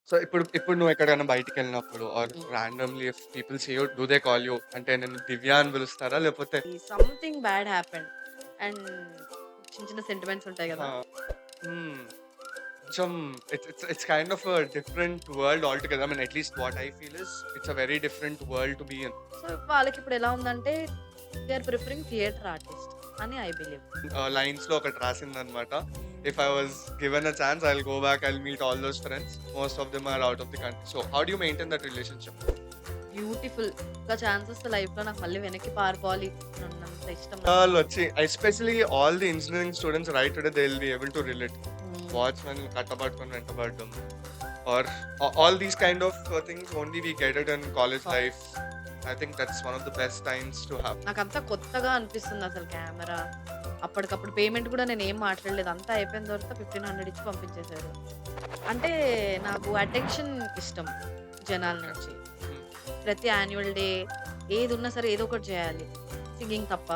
So, ఇప్పుడు నువ్వు ఎక్కడికైనా బయటికెళ్ళినప్పుడు or hmm. Randomly if people see you, do they call you? అంటే నిన్ను దివ్య అని పిలుస్తారా? లేపోతే సంథింగ్ బ్యాడ్ హ్యాపెండ్. అండ్ చిన్న చిన్న సెంటిమెంట్స్ ఉంటాయి ఆహా! గదా! హ్మ్. కొంచెం it's kind of a different world altogether. I mean at least what I feel is it's a very different world to be in. So, వాళ్ళకిప్పుడు ఎలా ఉందంటే they are preferring theatre artist అని ఐ బిలీవ్. లైన్స్‌లో ఒకటి రాసిందనమాట. Hmm. If I was given a chance I will go back. I will meet all those friends. Most of them are out of the country. So, how do you maintain that relationship? Beautiful. ఒక chance వస్తే లైఫ్‌లో నాకు మళ్ళీ వెనక్కి పారిపోవాలి అన్నంత ఇష్టం నాకు. వాళ్ళొచ్చి especially all the engineering students right today they will be able to relate. Hmm. Watchmen కట్టబట్టుకొని వెంటబడడం or all these kind of things only we get it in college life. I think that's one of the best times to have. నాకంతా కొత్తగా అనిపిస్తుందసలు camera. అప్పటికప్పుడు payment గూడా నేనేం మాట్లాడలేదు. అంతా అయిపోయిన తర్వాత 1500 ఇచ్చి పంపించేశారు. అంటే నాకు అటెన్షన్ ఇష్టం జనాల Okay. నుంచి. Hmm. ప్రతి యాన్యువల్ డే ఏదున్నా సరే ఏదో ఒకటి చేయాలి. సింగింగ్ తప్ప.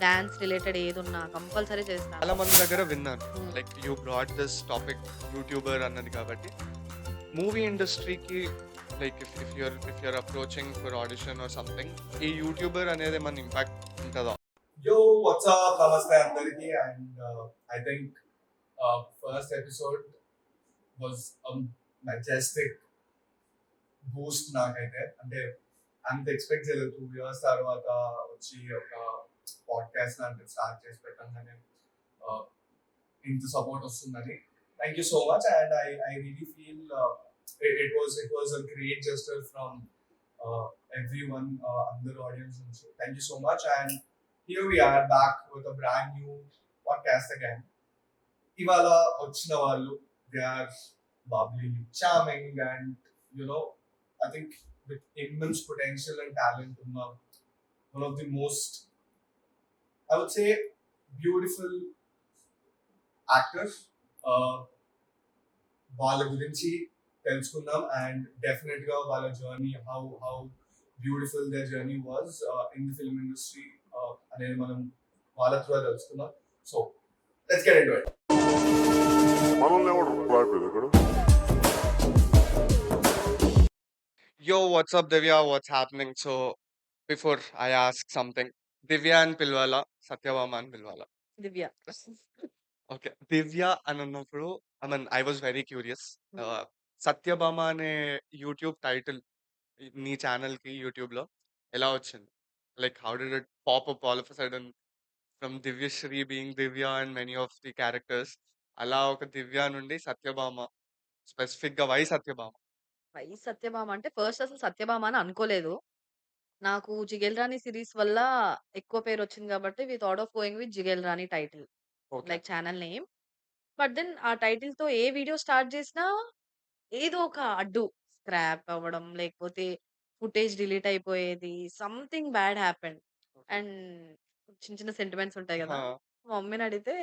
డాన్స్ రిలేటెడ్ ఏదున్నా కంపల్సరీ చేస్తాను. చాలా మంది దగ్గర విన్నాను. Hmm. Like you brought this topic YouTuber అన్నది కాబట్టి మూవీ ఇండస్ట్రీకి like if you're approaching for audition or something ఈ యూట్యూబర్ అనేది ఏమన్నా ఇంపాక్ట్ ఉంటదా? Yo, what's up? Namaste Andariki, and I think first episode was a majestic boost నాకైతే అంటే అంత ఎక్స్పెక్ట్ చేయలేదు 2 years తర్వాత వచ్చి ఒక పాడ్కాస్ట్ లాంటిది స్టార్ట్ చేసి పెట్టంగానే ఇంత సపోర్ట్ వస్తుందని thank you so much and I really feel it was a great gesture from every one అందరు ఆడియన్స్ నుంచి thank you so much and here we are back with a brand new podcast again. ఇవాళ వచ్చిన వాళ్ళు they are bubbly, charming, and you know, I think with immense potential and talent, one of the most, I would say, beautiful actors. వాళ్ళ గురించి తెలుసుకుందాం and definite గా వాళ్ళ journey how beautiful the journey was in the film industry అనేది మనం వాళ్ళ through తెలుసుకుందాం. So let's get into it. మనల్ని ఎవడు రాయలేదు ఇక్కడ. Yo, what's up, Divya? What's happening? So, before I ask something, Divya and Pilwala, Satyabama and Pilwala. Divya. Okay. 'Divya' అనన్నప్పుడు I mean I was very curious. Hmm. 'Satyabhama' అనే YouTube title నీ ఛానెల్‌కి యూట్యూబ్‌లో ఎలా వచ్చింది? Like how did it pop up all of a sudden from 'Divyashri' being 'Divya' and many of the characters అలా ఒక 'దివ్య' నుండి 'సత్యభామ' స్పెసిఫిక్‌గా వై 'సత్యభామ'? వై సత్యభామ అంటే ఫస్ట్ అసలు సత్యభామ అని అనుకోలేదు. నాకు 'జిగేల్ రాణి' సీరీస్ వల్ల ఎక్కువ పేరొచ్చింది గాబట్టి we thought of going with 'Jigel Rani' title. Okay. Like channel name. But then ఆ టైటిల్‌తో ఏ వీడియో స్టార్ట్ జేసినా ఏదో ఒక అడ్డు. స్క్రాప్ అవ్వడం, లేకపోతే ఫుటేజ్ డిలీట్ అయిపోయేది. Something bad happened. Okay. And చిన్న చిన్న సెంటిమెంట్స్ ఉంటాయి గదా! ఆ! మా మమ్మీని అడిగితే,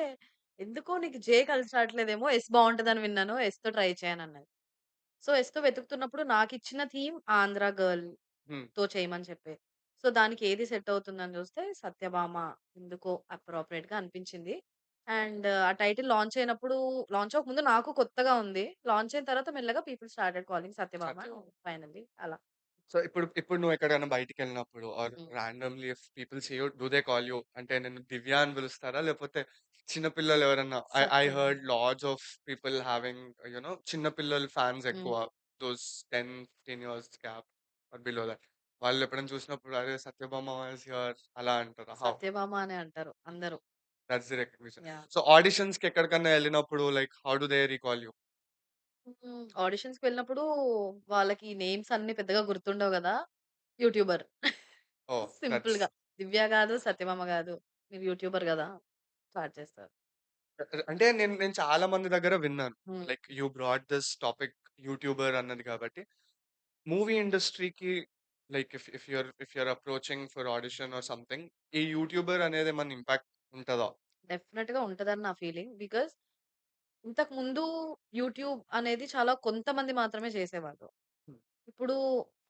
"ఎందుకో నీకు 'జే' కలిసి రాట్లేదేమో. 'ఎస్' బావుంటదని విన్నాను. 'ఎస్‌తో ట్రై చేయనన్నది." సో, 'ఎస్‌తో వెతుకుతున్నప్పుడు నాకిచ్చిన థీమ్ 'ఆంధ్ర హ్మ్. గర్ల్‌తో చేయమని చెప్పి. సో, దానికి ఏది సెట్ అవుతుందని చూస్తే 'సత్యభామ' ఎందుకో అప్రోప్రియేట్‌గా అనిపించింది. అండ్ ఆ టైటిల్ లాంచ్ అయినప్పుడు లాంచ్ అవ్వకముందు నాకు కొత్తగా ఉంది. లాంచ్ అయిన తర్వాత మెల్లగా people started calling 'Satyabhama' Satya finally అలా. సో, ఇప్పుడు నువ్వు ఎక్కడికైనా బయటికెళ్ళినప్పుడు or hmm. Randomly if people see you, do they call you? అంటే నిన్ను దివ్య అని పిలుస్తారా? లేపోతే చిన్న పిల్లలు ఎవరన్నా I Satyabhama. Heard lots of people having చిన్న పిల్లల ఫ్యాన్స్ ఎక్కువ. Hmm. Those 10, 15 years gap or below that. వాళ్ళు ఎప్పుడైనా చూసినప్పుడు అరే! సత్యభామ ఈస్ హియర్ అలా అంటారా? హౌ? 'సత్యభామ' అనే అంటారు అందరూ. That's the recognition. Yeah! So, ఆడిషన్స్‌కి ఎక్కడికన్నా ఎళ్ళినప్పుడు like how do they recall you? ఆడిషన్స్‌కి వెళ్ళినప్పుడు వాళ్ళకి నేమ్స్ అన్నీ పెద్దగా గుర్తుండవు గదా! యూట్యూబర్. ఓహ్! దట్స్ సింపుల్‌గా. 'దివ్య' గాదు, 'సత్యభామ' గాదు. మీరు యూట్యూబర్ గదా! స్టార్ట్ చేస్తారు. అంటే నేను చాలా మంది దగ్గర విన్నాను. Hmm. Like you brought this topic YouTuber అన్నది కాబట్టి మూవీ ఇండస్ట్రీకి like if you're approaching for audition or something ఈ యూట్యూబర్ అనేది ఏమన్నా ఇంపాక్ట్ ఉంటదా? డెఫినెట్‌గా ఉంటదని నా ఫీలింగ్. బికాజ్ ఇంతకుముందు యూట్యూబ్ అనేది చాలా కొంతమంది మాత్రమే చేసేవాళ్ళు. హ్మ్. ఇప్పుడు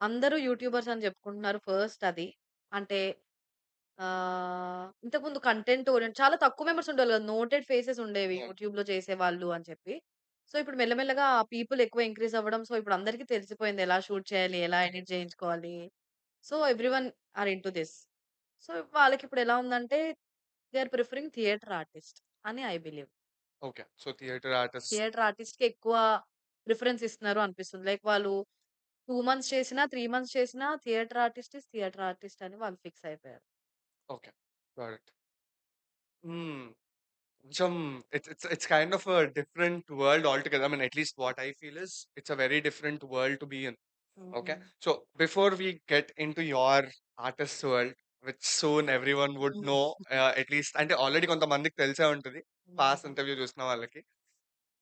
అందరూ యూట్యూబర్స్ అని చెప్పుకుంటున్నారు. ఫస్ట్ అది. అంటే ఇంతకుముందు కంటెంట్ ఓరియెంట్ చాలా తక్కువ మెంబర్స్ ఉండేవాళ్ళు కదా! నోటెడ్ ఫేసెస్ ఉండేవి అవును. యూట్యూబ్‌లో చేసేవాళ్ళు అని చెప్పి. సో, ఇప్పుడు మెల్లమెల్లగా ఆ పీపుల్ ఎక్కువ ఇంక్రీజ్ అవ్వడం. సో, ఇప్పుడు అందరికి తెలిసిపోయింది ఎలా షూట్ చేయాలి? ఎలా ఎడిట్ చేయించుకోవాలి? So, everyone are into this. So, వాళ్ళకిప్పుడు ఎలా ఉందంటే they are preferring theatre artist అని I believe. Okay. So, theatre artist. Theatre ఆర్టిస్ట్‌కి ఎక్కువ ప్రిఫరెన్స్ ఇస్తున్నారు అనిపిస్తుంది. లైక్ వాళ్ళు 2 మంత్స్ చేసినా, 3 మంత్స్ చేసినా theatre artist is theatre artist అని వాళ్ళు ఫిక్స్ అయిపోయారు. ఓకే. Got it. హ్మ్. కొంచెం it's kind of a different world altogether. I mean, at least what I feel is it's a very different world to be in. Okay. హ్మ్. So before we get into your artist world, which soon everyone would హ్మ్. know, at least అంటే already కొంతమందికి తెలిసే ఉంటది. Past హ్మ్. Interview చూసిన వాళ్ళకి.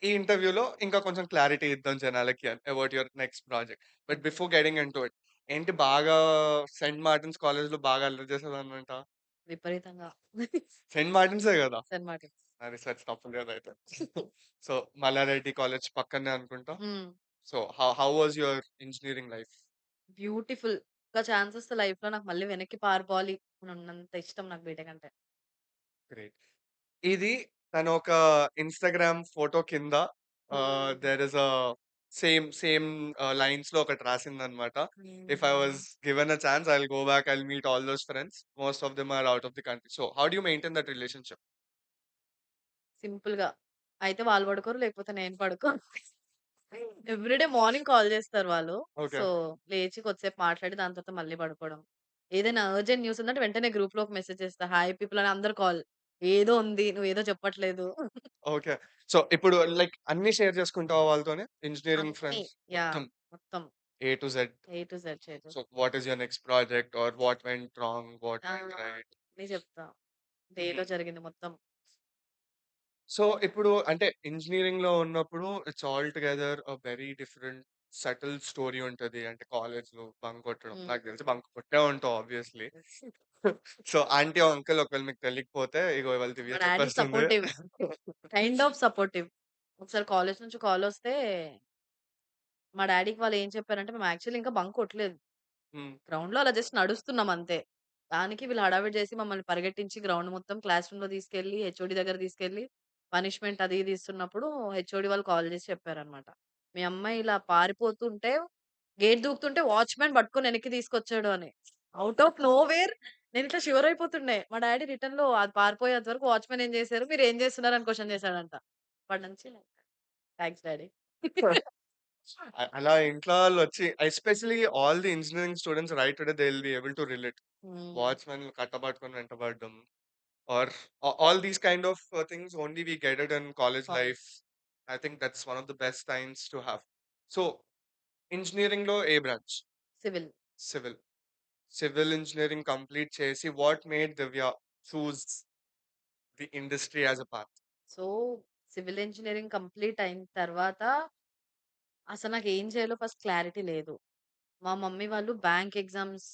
ఈ ఇంటర్వ్యూలో ఇంకా కొంచెం క్లారిటీ ఇద్దాం జనాలకి about your next project. But okay. Before getting into it, ఏంటి బాగా సెయింట్ మార్టిన్స్ కాలేజ్‌లో బాగా అల్లరి చేసేదాన్నంట? విపరీతంగా. సెయింట్ మార్టిన్సే గదా! Saint Martin's. నా రిసర్చ్ తప్పులేదు అయితే. సో, మల్లారెడ్డి కాలేజ్ పక్కనే అనుకుంటా. హ్మ్. So, how was your engineering life? Beautiful. ఒక ఛాన్స్ వస్తే లైఫ్‌లో నాకు మళ్ళీ వెనక్కి పారిపోవాలి అని ఉన్నంత ఇష్టం నాకు బీటెక్ అంటే. గ్రేట్. ఇది తన ఒక ఇన్‌స్టాగ్రామ్ ఫోటో కింద హ్మ్. దేర్ ఈస్ అ సేమ్ లైన్స్‌లో ఒకటి రాసిందనమాట. If I hmm. Was given a chance I will go back, I will meet all those friends. Most of them are out of the country. So, how do you maintain that relationship? సింపుల్‌గా. అయితే వాళ్ళు పడుకోరు, లేకపోతే నేను పడుకోను. Everyday morning call చేస్తారు వాళ్ళు. Okay. So, లేచి కొద్దిసేపు మాట్లాడి దాని తర్వాత మళ్ళీ పడుకోవడం. ఏదైనా అర్జెంట్ న్యూస్ ఉందంటే వెంటనే గ్రూప్‌లోకి మెసేజ్ చేస్తా. హాయ్ పీపుల్ అని అందరూ కాల్. ఏదో ఉంది. నువ్వేదో చెప్పట్లేదు. ఓకే. సో, ఇప్పుడు లైక్ అన్నీ షేర్ చేసుకుంటావా వాళ్ళతోని? ఇంజినీరింగ్ అన్నీ. Friends yeah! మొత్తం మొత్తం A to Z. A to Z share so, చేస్తా. What is your next project or what went wrong? What ఆ! Went right? అన్నీ చెప్తా. హుహు. డేలో జరిగింది మొత్తం. సో, ఇప్పుడు అంటే ఇంజినీరింగ్‌లో ఉన్నప్పుడు it's all together a very different settle story ఉంటది. అంటే కాలేజ్‌లో బంక్ కొట్టడం. హ్మ్. నాకు తెలిసి బంక్ కొట్టే ఉంటావు ఆబ్వియస్‌లీ. సో, ఆంటీ, అంకుల్ ఒకవేళ మీకు తెలియకపోతే ఇగో ఇవాళ మా దివ్య డ్యాడీ చెప్పేస్తుంది. సపోర్టివ్. Kind of supportive. ఒకసారి కాలేజ్ నుంచి కాలొస్తే మా డ్యాడీకి వాళ్ళు ఏం చెప్పారంటే మేము యాక్చువల్లీ ఇంకా బంక్ కొట్టలేదు. హ్మ్. గ్రౌండ్‌లో అలా జస్ట్ నడుస్తున్నాం అంతే. దానికి వీళ్ళు హడావిడి చేసి మమ్మల్ని పరిగెట్టించి గ్రౌండ్ మొత్తం క్లాస్ రూమ్‌లో తీసుకెళ్ళి హెచ్ఓడి దగ్గర తీసుకెళ్ళి పనిష్మెంట్ అది ఇది ఇస్తున్నప్పుడు హెచ్ఓడి వాళ్ళు కాల్ చేసి చెప్పారన్నమాట. మీ అమ్మాయి ఇలా పారిపోతుంటే గేట్ దూకుతుంటే వాచ్‌మ్యాన్ పట్టుకొని వెనక్కి తీసుకొచ్చాడు అని. ఔట్ ఆఫ్ నోవేర్ నేనిట్లా షివర్ అయిపోతుండే. మా డ్యాడీ రిటర్న్‌లో అది పారిపోయేంత వరకు వాచ్‌మ్యాన్ ఏం చేశారు? మీరేం చేస్తున్నారు? అని క్వెషన్ చేసాడంట. అప్పటి నుంచి థాంక్స్ డ్యాడీ. అలా ఇంట్లో వాళ్ళొచ్చి especially all the engineering students right today they will be able to relate. Hmm. వాచ్‌మెన్‌లు కట్టబట్టుకొని వెంటబడడం or all these kind of things only we get it in college college life. I think that's one of the best times to have. So, ఇంజినీరింగ్‌లో ఏ branch? Civil. Civil. Civil engineering complete చేసి what made Divya choose the industry as a path? So, civil engineering complete అయిన తర్వాత అసలు నాకేం చేయాలో first clarity లేదు. మా మమ్మీ వాళ్ళు బ్యాంక్ ఎగ్జామ్స్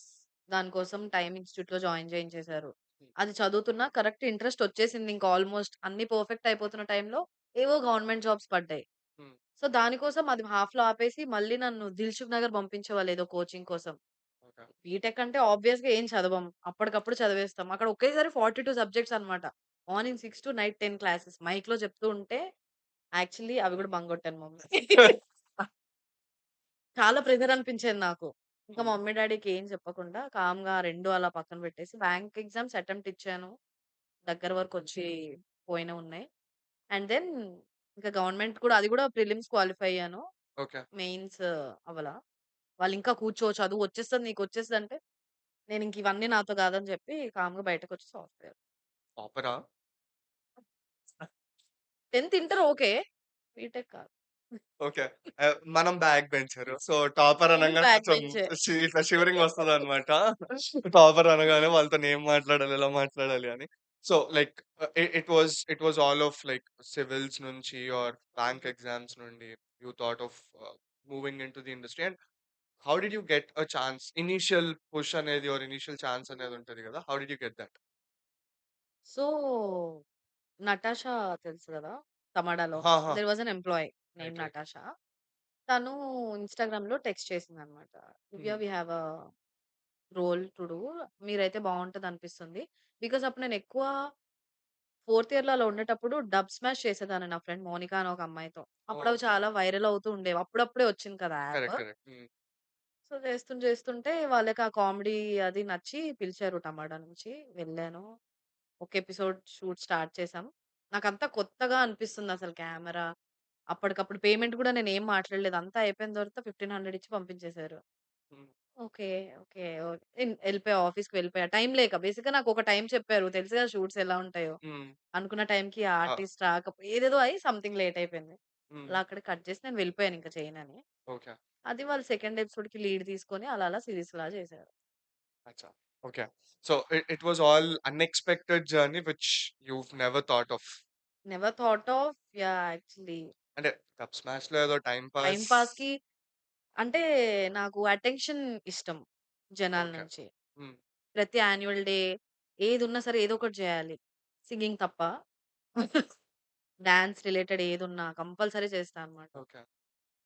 దాని కోసం టైమ్ ఇన్‌స్టిట్యూట్‌లో జాయిన్ చేయించేసారు. అది చదువుతున్నా కరెక్ట్ ఇంట్రెస్ట్ వచ్చేసింది. ఇంకా ఆల్‌మోస్ట్ అన్నీ పర్ఫెక్ట్ అయిపోతున్న టైంలో ఏవో గవర్నమెంట్ జాబ్స్ పడ్డాయి. హ్మ్. సో, దానికోసం అది హాఫ్‌లో ఆపేసి మళ్ళీ నన్ను దిల్‌సుఖ్ నగర్ పంపించేవాళ్ళు ఏదో కోచింగ్ కోసం. ఓకే. బీటెక్ అంటే ఆబ్వియస్‌గా ఏం చదవం. అప్పటికప్పుడు చదివేస్తాం. అక్కడ ఒకేసారి 42 సబ్జెక్ట్స్ అన్నమాట. Morning 6 to night 10 classes. మైక్‌లో చెప్తూ ఉంటే యాక్చువల్లీ అవి కూడా బంక్ కొట్టాను మమ్మీ. చాలా ప్రెషర్ అనిపించేది నాకు. ఇంకా మా హ్మ్. మమ్మీ, డ్యాడీకి ఏం చెప్పకుండా కామ్‌గా 2 అలా పక్కన పెట్టేసి బ్యాంక్ ఎగ్జామ్స్ అటెంప్ట్ ఇచ్చాను. దగ్గర వరకొచ్చి పోయినవున్నాయి. అండ్ దెన్ ఇంకా గవర్నమెంట్ కూడా అది కూడా ప్రిలిమ్స్ క్వాలిఫై అయ్యాను. ఓకే. మెయిన్స్ అవ్వలా. వాళ్ళింకా కూర్చో చదువు వచ్చేస్తది నీకొచ్చేస్తదంటే, నేనింక ఇవన్నీ నాతో కాదని చెప్పి కామ్‌గా బయటకొచ్చి సాఫ్ట్‌వేర్. టాపరా? 10థ్, ఇంటర్ ఓకే. బీటెక్ కాదు. ఓకే. మనం బ్యాక్ బెంచర్. సో, టాపర్ నేను అనంగానే బ్యాక్ కొంచెం బెంచే. ఇట్లా షివరింగ్ వస్తదనమాట. టాపర్ అనగానే వాళ్ళతోని ఏం మాట్లాడాలి, ఎలా మాట్లాడాలి అని. So, like it was all of like civils నుంచి ఆర్ బ్యాంక్ ఎగ్జామ్స్ నుండి you thought of moving into the industry. And how did you get a chance? Initial push అనేది ఆర్ ఇనీషియల్ ఛాన్స్ అనేది ఉంటది గదా! How did you get that? So, Natasha తెలుసు గదా! తమడాలో. ఆహాహా! There was an employee name right. Right. Natasha. తను ఇన్‌స్టాగ్రామ్‌లో టెక్స్ట్ చేసిందనమాట. "Divya hmm. We have a role to do. మీరైతే బావుంటదనిపిస్తుంది." బికాజ్ అప్పుడు నేనెక్కువ ఫోర్త్ ఇయర్‌లో అలా ఉండేటప్పుడు డబ్ స్మాష్ చేసేదాన్ని నా ఫ్రెండ్ మోనిక అని ఒక అమ్మాయితో. అప్పుడు అవి ఓకే. చాలా వైరల్ అవుతూ ఉండేవి. అప్పుడప్పుడే వచ్చింది కదా యాప్. కరెక్ట్. కరెక్ట్. హ్మ్. సో, చేస్తుంటే వాళ్ళకి ఆ కామెడీ అది నచ్చి పిలిచారు టమాటా నుంచి. వెళ్ళాను. ఒక ఎపిసోడ్ షూట్ స్టార్ట్ చేశాం. నాకంతా కొత్తగా అనిపిస్తుందసలు కెమెరా. అప్పటికప్పుడు పేమెంట్ కూడా నేనేం మాట్లాడలేదు. అంతా అయిపోయిన తర్వాత 1500 ఇచ్చి పంపించేశారు. హ్మ్. ఓకే. ఓకే. ఎళ్ళిపోయా ఆఫీస్‌కి వెళ్ళిపోయా. టైం లేక బేసిక్‌గా నాకొక టైం చెప్పారు. తెలుసు కదా షూట్స్ ఎలా ఉంటాయో. హ్మ్. అనుకున్న టైంకి ఆ! ఆర్టిస్ట్ ఏదేదో అయ్యి సంథింగ్ లేట్ అయిపోయింది. హ్మ్. అలా అక్కడ కట్ చేసి నేను వెళ్ళిపోయాను ఇంక చేయనని. ఓకే. అది వాళ్ళు సెకండ్ ఎపిసోడ్‌కి లీడ్ తీసుకొని అలా అలా సీరీస్‌లా చేశారు. అచ్చా! Okay. So, it was all unexpected journey which you've never thought of. Never thought of actually అంటే డబ్ స్మాష్‌లో ఏదో టైమ్ టైమ్ పాస్. పాస్‌కి అంటే నాకు అటెన్షన్ ఇష్టం జనాల ఓకే. నుంచి. హ్మ్. ప్రతి యాన్యువల్ డే ఏదున్నా సరే ఏదో ఒకటి జేయాలి. సింగింగ్ తప్ప. డాన్స్ రిలేటెడ్ ఏదున్నా కంపల్సరీ చేస్తా అన్నమాట. ఓకే.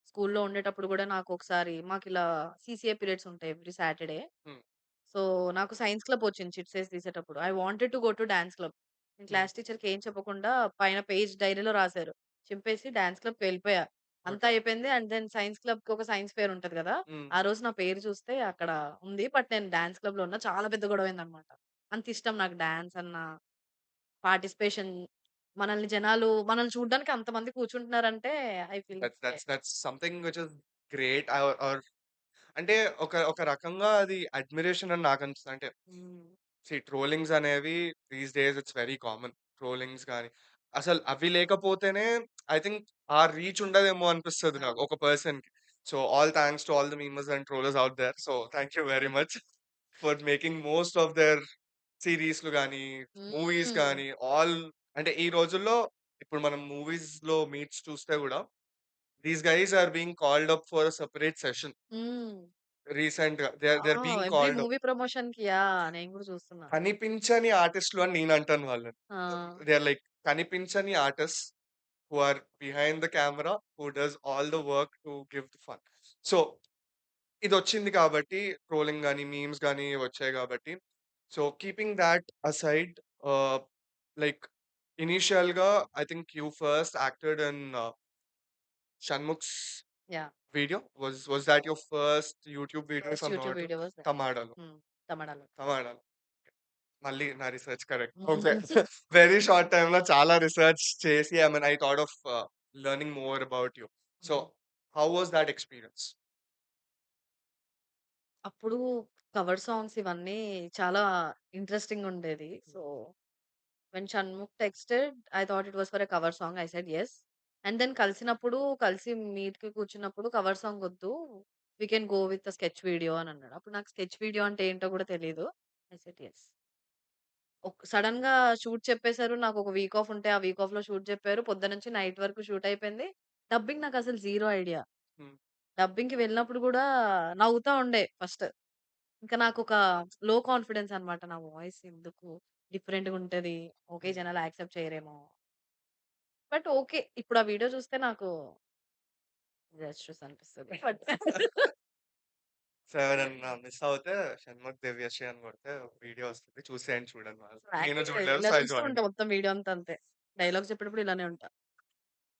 స్కూల్‌లో ఉండేటప్పుడు గూడా నాకొకసారి మాకిలా సీసీఏ పీరియడ్స్ ఉంటాయి ఎవ్రీ సాటర్‌డే. హ్మ్. సో, నాకు సైన్స్ క్లబ్ వచ్చింది చిట్స్ ఏసి తీసేటప్పుడు. I wanted to go to dance club. నేను హ్మ్. క్లాస్ టీచర్‌కి ఏం చెప్పకుండా పైన పేజ్ డైరీలో రాసారు. చింపేసి డాన్స్ క్లబ్‌కి వెళ్ళిపోయా. అంతా ఓకే. అయిపోయింది. అండ్ దెన్ సైన్స్ క్లబ్‌కి ఒక సైన్స్ ఫెయిర్ ఉంటది గదా! హ్మ్. ఆ రోజు నా పేరు చూస్తే అక్కడ ఉంది. బట్ నేను డాన్స్ క్లబ్‌లో ఉన్నా. చాలా పెద్ద గొడవైందనమాట. అంత ఇష్టం నాకు డాన్స్ అన్న, పార్టిసిపేషన్ మనల్ని చూడ్డానికి అంతమంది కూర్చుంటున్నారంటే I feel that's something which is great. Or అంటే ఒక రకంగా అది అడ్మిరేషన్ అని నాకనిపిస్తది. అంటే హ్మ్. ట్రోలింగ్స్ అనేవి these days it's very common. Trollings గాని, అసలు అవి లేకపోతేనే ఐ థింక్ ఆ రీచ్ ఉండదేమో అనిపిస్తది నాకు అవును. ఒక పర్సన్‌కి. So, all thanks to all the memers and trollers out there. So, thank you very much for making most of their సీరీస్‌లు గాని, మూవీస్ హ్మ్. గాని ఆల్. అంటే ఈ రోజుల్లో ఇప్పుడు మనం మూవీస్‌లో మీట్స్ చూస్తే గూడా these guys are being called up for a separate session hmm. రీసెంట్‌గా. They are being every called up. Movie ప్రమోషన్‌కి నేను గూడా చూస్తున్నా. కనిపించని ఆర్టిస్ట్‌లు అని నేనంటాను వాళ్ళని. ఆ! దే ఆర్ లైక్ కనిపించని artists who are behind the camera, who does all the work to give the fun. So, ఇదొచ్చింది కాబట్టి ట్రోలింగ్ గాని, మీమ్స్ గాని వచ్చాయి గాబట్టి. So, keeping that aside, ah, like ఇనీషియల్‌గా I think you first acted in Shanmukh's yeah! Video. Was that your first YouTube video if first I'm YouTube not wrong? Video was that. తమాడాలో. హ్మ్. తమిళాలో. తమాడాలో. మళ్ళీ నా research correct. Okay. Very short టైమ్‌లో చాలా research చేసి I thought of learning more about you. So, hmm. How was that experience? అప్పుడు కవర్ సాంగ్స్ ఇవన్నీ చాలా ఇంట్రెస్టింగ్ ఉండేది. So, when Shanmukh texted I thought it was for a cover song. I said yes. And then కలిసి మీట్‌కి కూర్చున్నప్పుడు cover song వద్దు. We can go with a sketch video అని అన్నాడు. అప్పుడు నాకు స్కెచ్ వీడియో అంటే ఏంటో కూడా తెలీదు. I said yes. సడెన్‌గా షూట్ చెప్పేసారు. నాకొక వీక్ ఆఫ్ ఉంటే, ఆ వీక్ ఆఫ్‌లో షూట్ చెప్పారు. పొద్దున్నుంచి నైట్ వరకు షూట్ అయిపోయింది. డబ్బింగ్ నాకసలు జీరో ఐడియా. హ్మ్. డబ్బింగ్‌కి వెళ్ళినప్పుడు గూడా నవ్వుతా ఉండే ఫస్ట్. ఇంకా నాకొక లో కాన్ఫిడెన్స్ అన్నమాట. నా వాయిస్ ఎందుకు డిఫరెంట్‌గుంటది. ఓకే. హ్మ్. జనాలు యాక్సెప్ట్ చేయరేమో. But okay. ఇప్పుడు ఆ వీడియో చూస్తే నాకు జస్టిస్ అనిపిస్తది. బట్ సో, ఎవరన్నా మిస్ అవుతే 'షణ్ముఖ్ దివ్యశ్రీ' అని కొడితే ఒక వీడియో వస్తది. చూసేయండి చూడండి వాళ్ళు. నేను యాక్టింగ్ చూడలేదు. ఇలా సో, ఐ చూస్తూ జాయిన్డ్. ఉంటా మొత్తం వీడియో అంతా అంతే. డైలాగ్స్ చెప్పేటప్పుడు ఇలానే ఉంటా.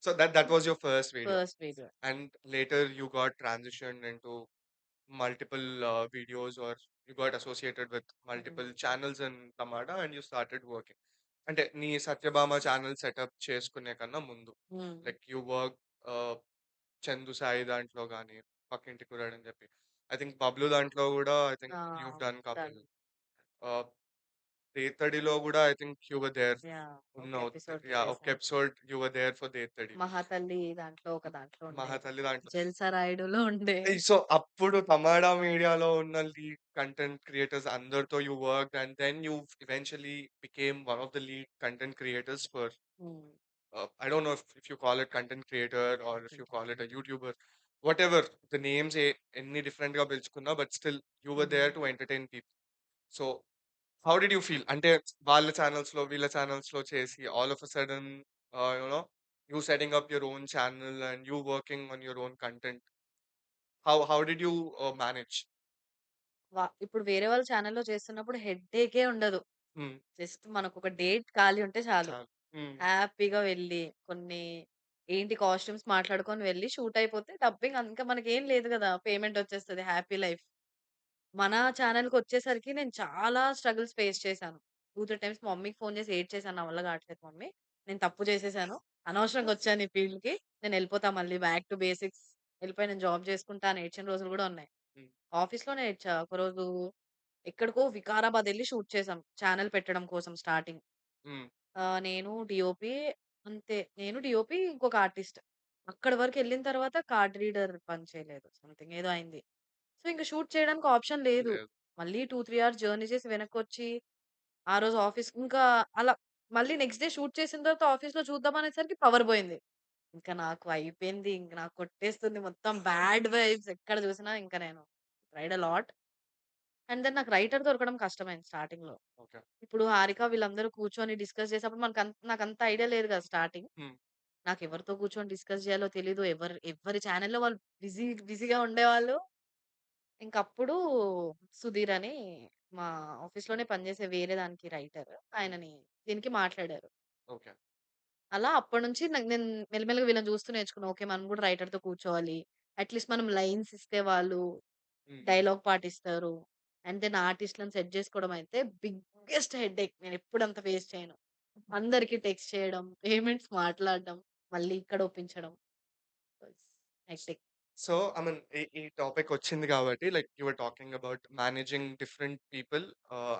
So, that was your first video. First video. And later you got transitioned into multiple videos, or you got associated with హ్మ్. multiple channels in Tamada and you started working. అంటే నీ Satyabhama channel setup చేసుకునే కన్నా ముందు హ్మ్. Like you work Chandu Sai దాంట్లో గానీ, పక్కింటి కుర్రాడు అని చెప్పి, ఐ థింక్ బబ్లు దాంట్లో కూడా ఐ థింక్ ఆ! You've done done. కపుల్. దేత్తడిలో కూడా I think you were there. Yeah! ఒక ఉన్నావు. ఎపిసోడ్ యా, ఒక చేశాను. Episode you were there for Dethadi. 'Mahathalli' దాంట్లో ఒక దాంట్లో ఉండే. మహాతల్లి దాంట్లో. 'జల్సరాయుడులో' ఉండే. సో, అప్పుడు తమాడా మీడియాలో ఉన్న లీడ్ కంటెంట్ క్రియేటర్స్ అందరితో you worked and then you eventually became one of the lead content creators for hmm. I don't know if you call it content creator or if you content. call it a YouTuber, whatever the names any different గా పిలుచుకున్నా, but still you were హ్మ్. there to entertain people. So how did you feel? అంటే వాళ్ళ channels లో వీళ్ళ channels లో చేసి all of a sudden you know, you setting up your own channel and you working on your own content. How did you manage? ఇప్పుడు వేరే వాళ్ళ ఛానెల్‌లో చేస్తున్నప్పుడు హెడ్‌ఏకే ఉండదు. హ్మ్. జస్ట్ మనకొక డేట్ ఖాళీ ఉంటే చాలు. చాలు. హ్మ్. హ్యాపీగా వెళ్ళి కొన్ని ఏంటి కాస్ట్యూమ్స్ మాట్లాడుకొని వెళ్లి షూట్ అయిపోతే డబ్బింగ్ ఇంకా మనకేం లేదు గదా! పేమెంట్ వచ్చేస్తది. Happy life. మన ఛానెల్‌కొచ్చేసరికి నేను చాలా స్ట్రగుల్స్ ఫేస్ చేశాను. 2, 3 టైమ్స్ మా మమ్మీకి ఫోను చేసి ఏడ్చేసాను. నా వల్ల కావట్లేదు మమ్మీ. నేను తప్పు చేసేసాను. అనవసరంగా వచ్చాను ఈ ఫీల్డ్‌కి. నేనెళ్ళిపోతా మళ్ళీ బ్యాక్ టు బేసిక్స్. ఎళ్ళిపోయి నేను జాబ్ చేసుకుంటా అని ఏడ్చిన రోజులు గూడా ఉన్నాయి. హ్మ్. ఆఫీస్‌లోనే ఏడ్చా. ఒకరోజు ఎక్కడికో వికారాబాద్ ఎళ్లి షూట్ చేశాం. ఛానెల్ పెట్టడం కోసం స్టార్టింగ్. హ్మ్. నేను డీఓపీ అంతే. నేను డీఓపీ ఇంకొక ఆర్టిస్ట్. అక్కడి వరకెళ్ళిన తర్వాత కార్డ్ రీడర్ పని చేయలేదు. సంథింగ్ ఏదో అయింది. సో, ఇంక షూట్ చేయడానికి ఆప్షన్ లేదు. లేదు. మళ్ళీ 2, 3 అవర్స్ జర్నీ చేసి వెనక్కొచ్చి, ఆ రోజు ఆఫీస్ ఇంకా అలా మళ్ళీ నెక్స్ట్ డే షూట్ చేసిన తర్వాత ఆఫీస్‌లో చూద్దాం అనేసరికి పవర్ పోయింది. ఇంక నాకు అయిపోయింది. ఇంక నాకు కొట్టేస్తుంది మొత్తం బ్యాడ్ వైబ్స్ ఎక్కడ చూసినా ఇంక నేను cried a lot. And then నాకు రైటర్ దొరకడం కష్టమైంది స్టార్టింగ్‌లో. ఓకే. ఇప్పుడు 'హారిక' వీళ్ళందరూ కూర్చొని డిస్కస్ చేసేప్పుడు నాకంత ఐడియా లేదు కదా స్టార్టింగ్. హ్మ్. నాకెవరితో కూర్చొని డిస్కస్ చేయాలో తెలీదు. ఎవరి ఛానెల్‌లో వాళ్ళు బిజీగా ఉండేవాళ్ళు. ఇంకప్పుడు సుధీర్ అని మా ఆఫీస్‌లోనే పనిచేసే వేరే దానికి రైటర్. ఆయనని దీనికి మాట్లాడారు. ఓకే. అలా అప్పటినుంచి నేను మెల్లిమెల్లిగా వీళ్ళని చూస్తూ నేర్చుకున్నా. ఓకే. మనం కూడా రైటర్‌తో కూర్చోవాలి. అట్‌లీస్ట్ మనం లైన్స్ ఇస్తే వాళ్ళు హ్మ్. డైలాగ్ పార్టిస్తారు. అండ్ దెన్ ఆర్టిస్ట్‌లని సెట్ చేసుకోవడం అయితే బిగ్గెస్ట్ హెడేక్. నేనెప్పుడు అంత ఫేస్ చేయను. అందరికి టెక్స్ట్ చేయడం, పేమెంట్స్ మాట్లాడడం, మళ్ళీ ఇక్కడ ఒప్పించడం. హెక్టిక్. సో, ఐ మీన్ ఈ టాపిక్ వచ్చింది కాబట్టి like you were talking about managing different people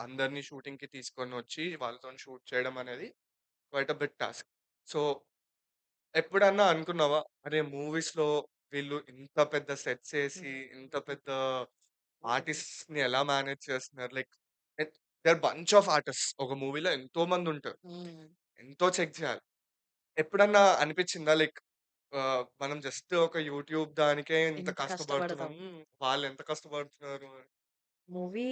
అందరిని షూటింగ్‌కి తీసుకొనొచ్చి వాళ్ళతోని షూట్ చేయడం అనేది quite a big task. So, ఎప్పుడన్నా అనుకున్నావా? అరే! మూవీస్‌లో వీళ్ళు ఇంత పెద్ద సెట్స్ ఏసి, ఇంత పెద్ద ఆర్టిస్ట్స్‌ని ఎలా మేనేజ్ చేస్తున్నారు? Like they are bunch of artists. ఒక మూవీలో ఎంతో మందుంటారు. హ్మ్. ఎంతో చెక్ చేయాలి. ఎప్పుడన్నా అనిపిచ్చిందా? లైక్ మనం జస్ట్ ఒక యూట్యూబ్ దానికే ఇంత ఎంత కష్టపడుతున్నాం. కష్టపడతాం. వాళ్ళెంత కష్టపడుతున్నారు అని. మూవీ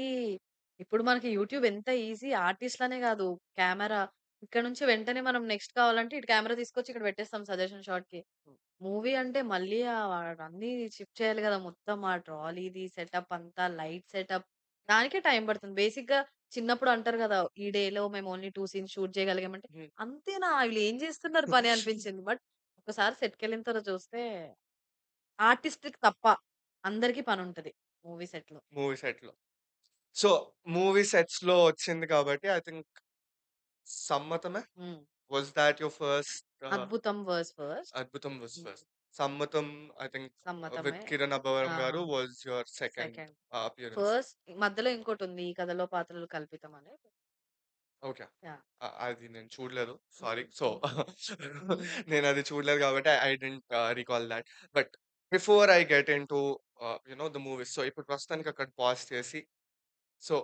ఇప్పుడు మనకి యూట్యూబ్ ఎంత ఈజీ ఆర్టిస్ట్‌లనే గాదు. కెమెరా ఇక్కడ నుంచి వెంటనే మనం నెక్స్ట్ కావాలంటే ఇటు కెమెరా తీసుకొచ్చి ఇక్కడ పెట్టేస్తాం సజెషన్ షాట్‌కి. హ్మ్. మూవీ అంటే మళ్ళీ అన్నీ షిఫ్ట్ చేయాలి గదా! మొత్తం ఆ ట్రాలీది సెటప్ అంతా లైట్ సెటప్ దానికే టైం పడుతుంది. బేసిక్‌గా చిన్నప్పుడు అంటారు గదా! ఈ డేలో మేము ఓన్లీ 2 సీన్స్ షూట్ చేయగలిగామంటే, హ్మ్. అంతేనా వీళ్ళేం జేస్తున్నారు పని అనిపించింది. బట్ ఒకసారి సెట్‌కెళ్ళిన తర్వాత చూస్తే ఆర్టిస్ట్‌కి తప్ప అందరికి పనుంటది మూవీ సెట్‌లో. మూవీ సెట్‌లో. సో, మూవీ సెట్స్‌లో వచ్చింది కాబట్టి I think 'Sammathame' hmm. Was that your first 'Adbhutham' was first. 'Adbhutham' was hmm. First. 'Sammatham' I think with Sammathame. Kiran Abbavaram ఆ! గారు was your second second. Appearance. First మధ్యలో ఇంకోటుంది. ఈ కథలో పాత్రలు కల్పితం అని. ఓకే. యాహ్! అది నేను చూడలేదు. Sorry. Hmm. So, okay. Hmm. నేనది చూడలేదు కాబట్టి I didn't recall that. But before I get into the movies. So, ఇప్పుడు ప్రస్తుతానికి అక్కడ పాజ్ చేసి so,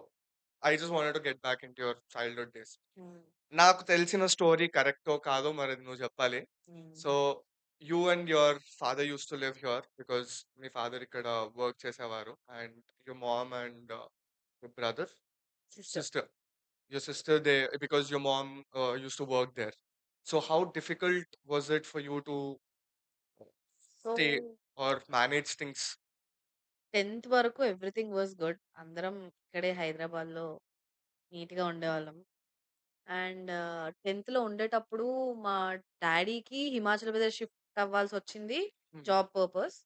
I just wanted to get back into your childhood days. హ్మ్. నాకు తెలిసిన స్టోరీ కరెక్టో కాదో మరది నువ్వు జెప్పాలి. హ్మ్. So, you and your father used to live here because me father ఇక్కడ వర్క్ చేసేవారు. And your mom and your brother, sister. Sister. Your sister there because your mom used to work there. So how difficult was it for you to so, stay or manage things? 10థ్ వరకు everything was good. అందరం ఇక్కడే హైదరాబాద్‌లో నీట్‌గా ఉండేవాళ్ళం. And 10థ్‌లో ఉండేటప్పుడు మా డ్యాడీకి హిమాచల్ ప్రదేశ్ షిఫ్ట్ అవ్వాల్సొచ్చింది Hmm. Job purpose.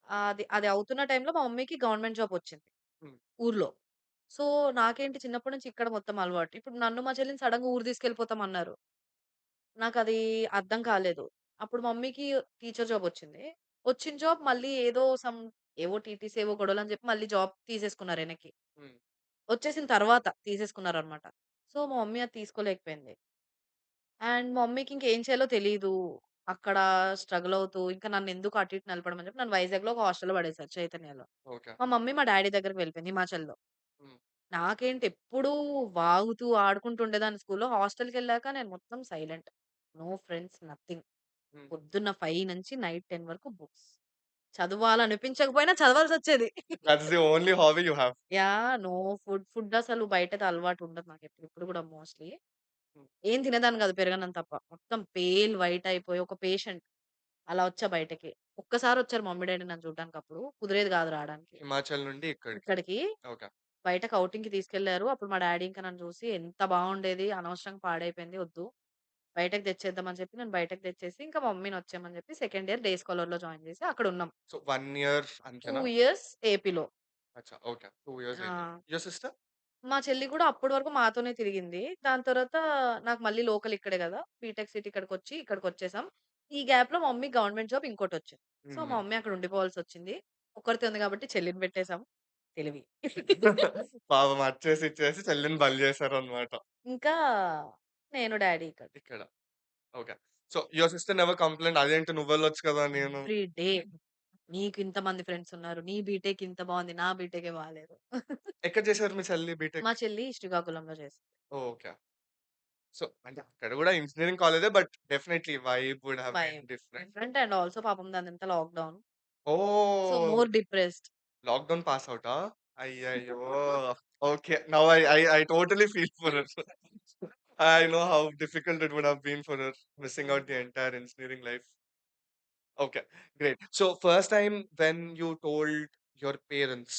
అది అది అవుతున్న టైంలో మా మమ్మీకి గవర్నమెంట్ జాబ్ వచ్చింది Hmm. ఊర్లో. సో, నాకేంటి చిన్నప్పటి నుంచి ఇక్కడ మొత్తం అలవాటు. ఇప్పుడు నన్ను మా చెల్లిని సడెన్‌గా ఊరు తీసుకెళ్ళిపోతామన్నారు. నాకది అర్థం కాలేదు. అప్పుడు మమ్మీకి టీచర్ జాబ్ వచ్చింది. వచ్చిన జాబ్ మళ్ళీ ఏవో టీటీసీ ఏవో గొడవలని చెప్పి మళ్ళీ జాబ్ తీసేసుకున్నారు ఎనక్కి. Hmm. వచ్చేసిన తర్వాత తీసేసుకున్నారనమాట. సో, మా మమ్మీ అది తీసుకోలేకపోయింది. అండ్ మా మమ్మీకి ఇంకేం చేయాలో తెలీదు. అక్కడ స్ట్రగుల్ అవుతూ ఇంకా నన్నెందుకు అటు ఇటు నిలపడం అని చెప్పి నన్ను వైజాగ్‌లో ఒక హాస్టల్‌లో పడేశారు చైతన్యలో. Okay. మా మమ్మీ మా డ్యాడీ దగ్గరికి వెళ్ళిపోయింది హిమాచల్‌లో. Hmm. నాకేంటి ఎప్పుడూ వాగుతూ, ఆడుకుంటూ ఉండేదాన్ని స్కూల్‌లో. హాస్టల్‌కెళ్ళాక నేను మొత్తం silent. No friends, nothing. Hmm. పొద్దున్న 5 నుంచి నైట్ 10 వరకు బుక్స్. చదవాలనిపించకపోయినా చదవాల్సొచ్చేది. That's the only hobby you have. Yeah! No food అసలు బయటది అలవాటు ఉండదు నాకెప్పుడు. ఇప్పుడు కూడా మోస్ట్‌లీ. Hmm. ఏం తినేదాన్ని కాదు పెరుగన్నం తప్ప. మొత్తం పేల్ వైట్ అయిపోయి ఒక పేషెంట్ అలా వచ్చా బయటకి. ఒక్కసారొచ్చారు మమ్మీ, డ్యాడీ నన్ను చూడ్డానికప్పుడు. కుదిరేది కాదు రాడానికి. హిమాచల్ నుండి ఇక్కడికి. ఇక్కడికి ఓకే. బయటకి ఔటింగ్‌కి తీసుకెళ్లారు. అప్పుడు మా డ్యాడీ ఇంకా నన్ను చూసి ఎంత బాగుండేది. అనవసరంగా పాడైపోయింది. వద్దు. బయటకి తెచ్చేద్దాం అని చెప్పి నేను బయటకి తెచ్చేసి ఇంకా మమ్మీని వచ్చేయమని చెప్పి సెకండ్ ఇయర్ డే స్కాలర్‌లో జాయిన్ చేసి అక్కడున్నాం. సో 1 ఇయర్ 2 అంతేనా? ఇయర్స్ ఏపీలో. అచ్చా! ఓకే. 2 years AP. ఆ! Your sister? మా చెల్లి కూడా అప్పటి వరకు మాతోనే తిరిగింది. దాని తర్వాత నాకు మళ్ళీ లోకల్ ఇక్కడే గదా! బీటెక్ సీట్ ఇక్కడికొచ్చి ఇక్కడికొచ్చేసాం. ఈ గ్యాప్‌లో మా మమ్మీకి గవర్నమెంట్ జాబ్ ఇంకోటొచ్చింది. సో, మా హుహు. మమ్మీ అక్కడ ఉండిపోవాల్సొచ్చింది. ఒక్కరితే ఉంది కాబట్టి చెల్లిని పెట్టేసాం. తెలివి. పాపం అచ్చేసి ఇచ్చేసి చెల్లిని బలి చేసారన్నమాట ఇంకా నేను, డ్యాడీ ఇక్కడ. ఇక్కడ. Okay. So your sister never complaint అదేంటి నువ్వెళ్ళొచ్చు కదా! నేను ఎవ్రీ డే నీకు ఇంతమంది ఫ్రెండ్స్ ఉన్నారు. నీ బీటెక్ ఇంత బావుంది. నా బీటెకే బాలేదు. ఎక్కడ చేసారు మీ చెల్లి మా బీటెక్? చెల్లి శ్రీకాకుళంలో చేసింది. ఓకే. సో అంటే అక్కడ గూడా ఇంజినీరింగ్ కాలేజే but definitely vibe would have been vibe different. Different and also పాపం దానిదంతా lockdown. So, oh! More depressed. Lockdown pass ఔటా? అయ్యయ్యో! Okay. Now I totally feel for her. I know how difficult it would have been for her missing out the entire engineering life. Okay, great. So first time when you told your parents,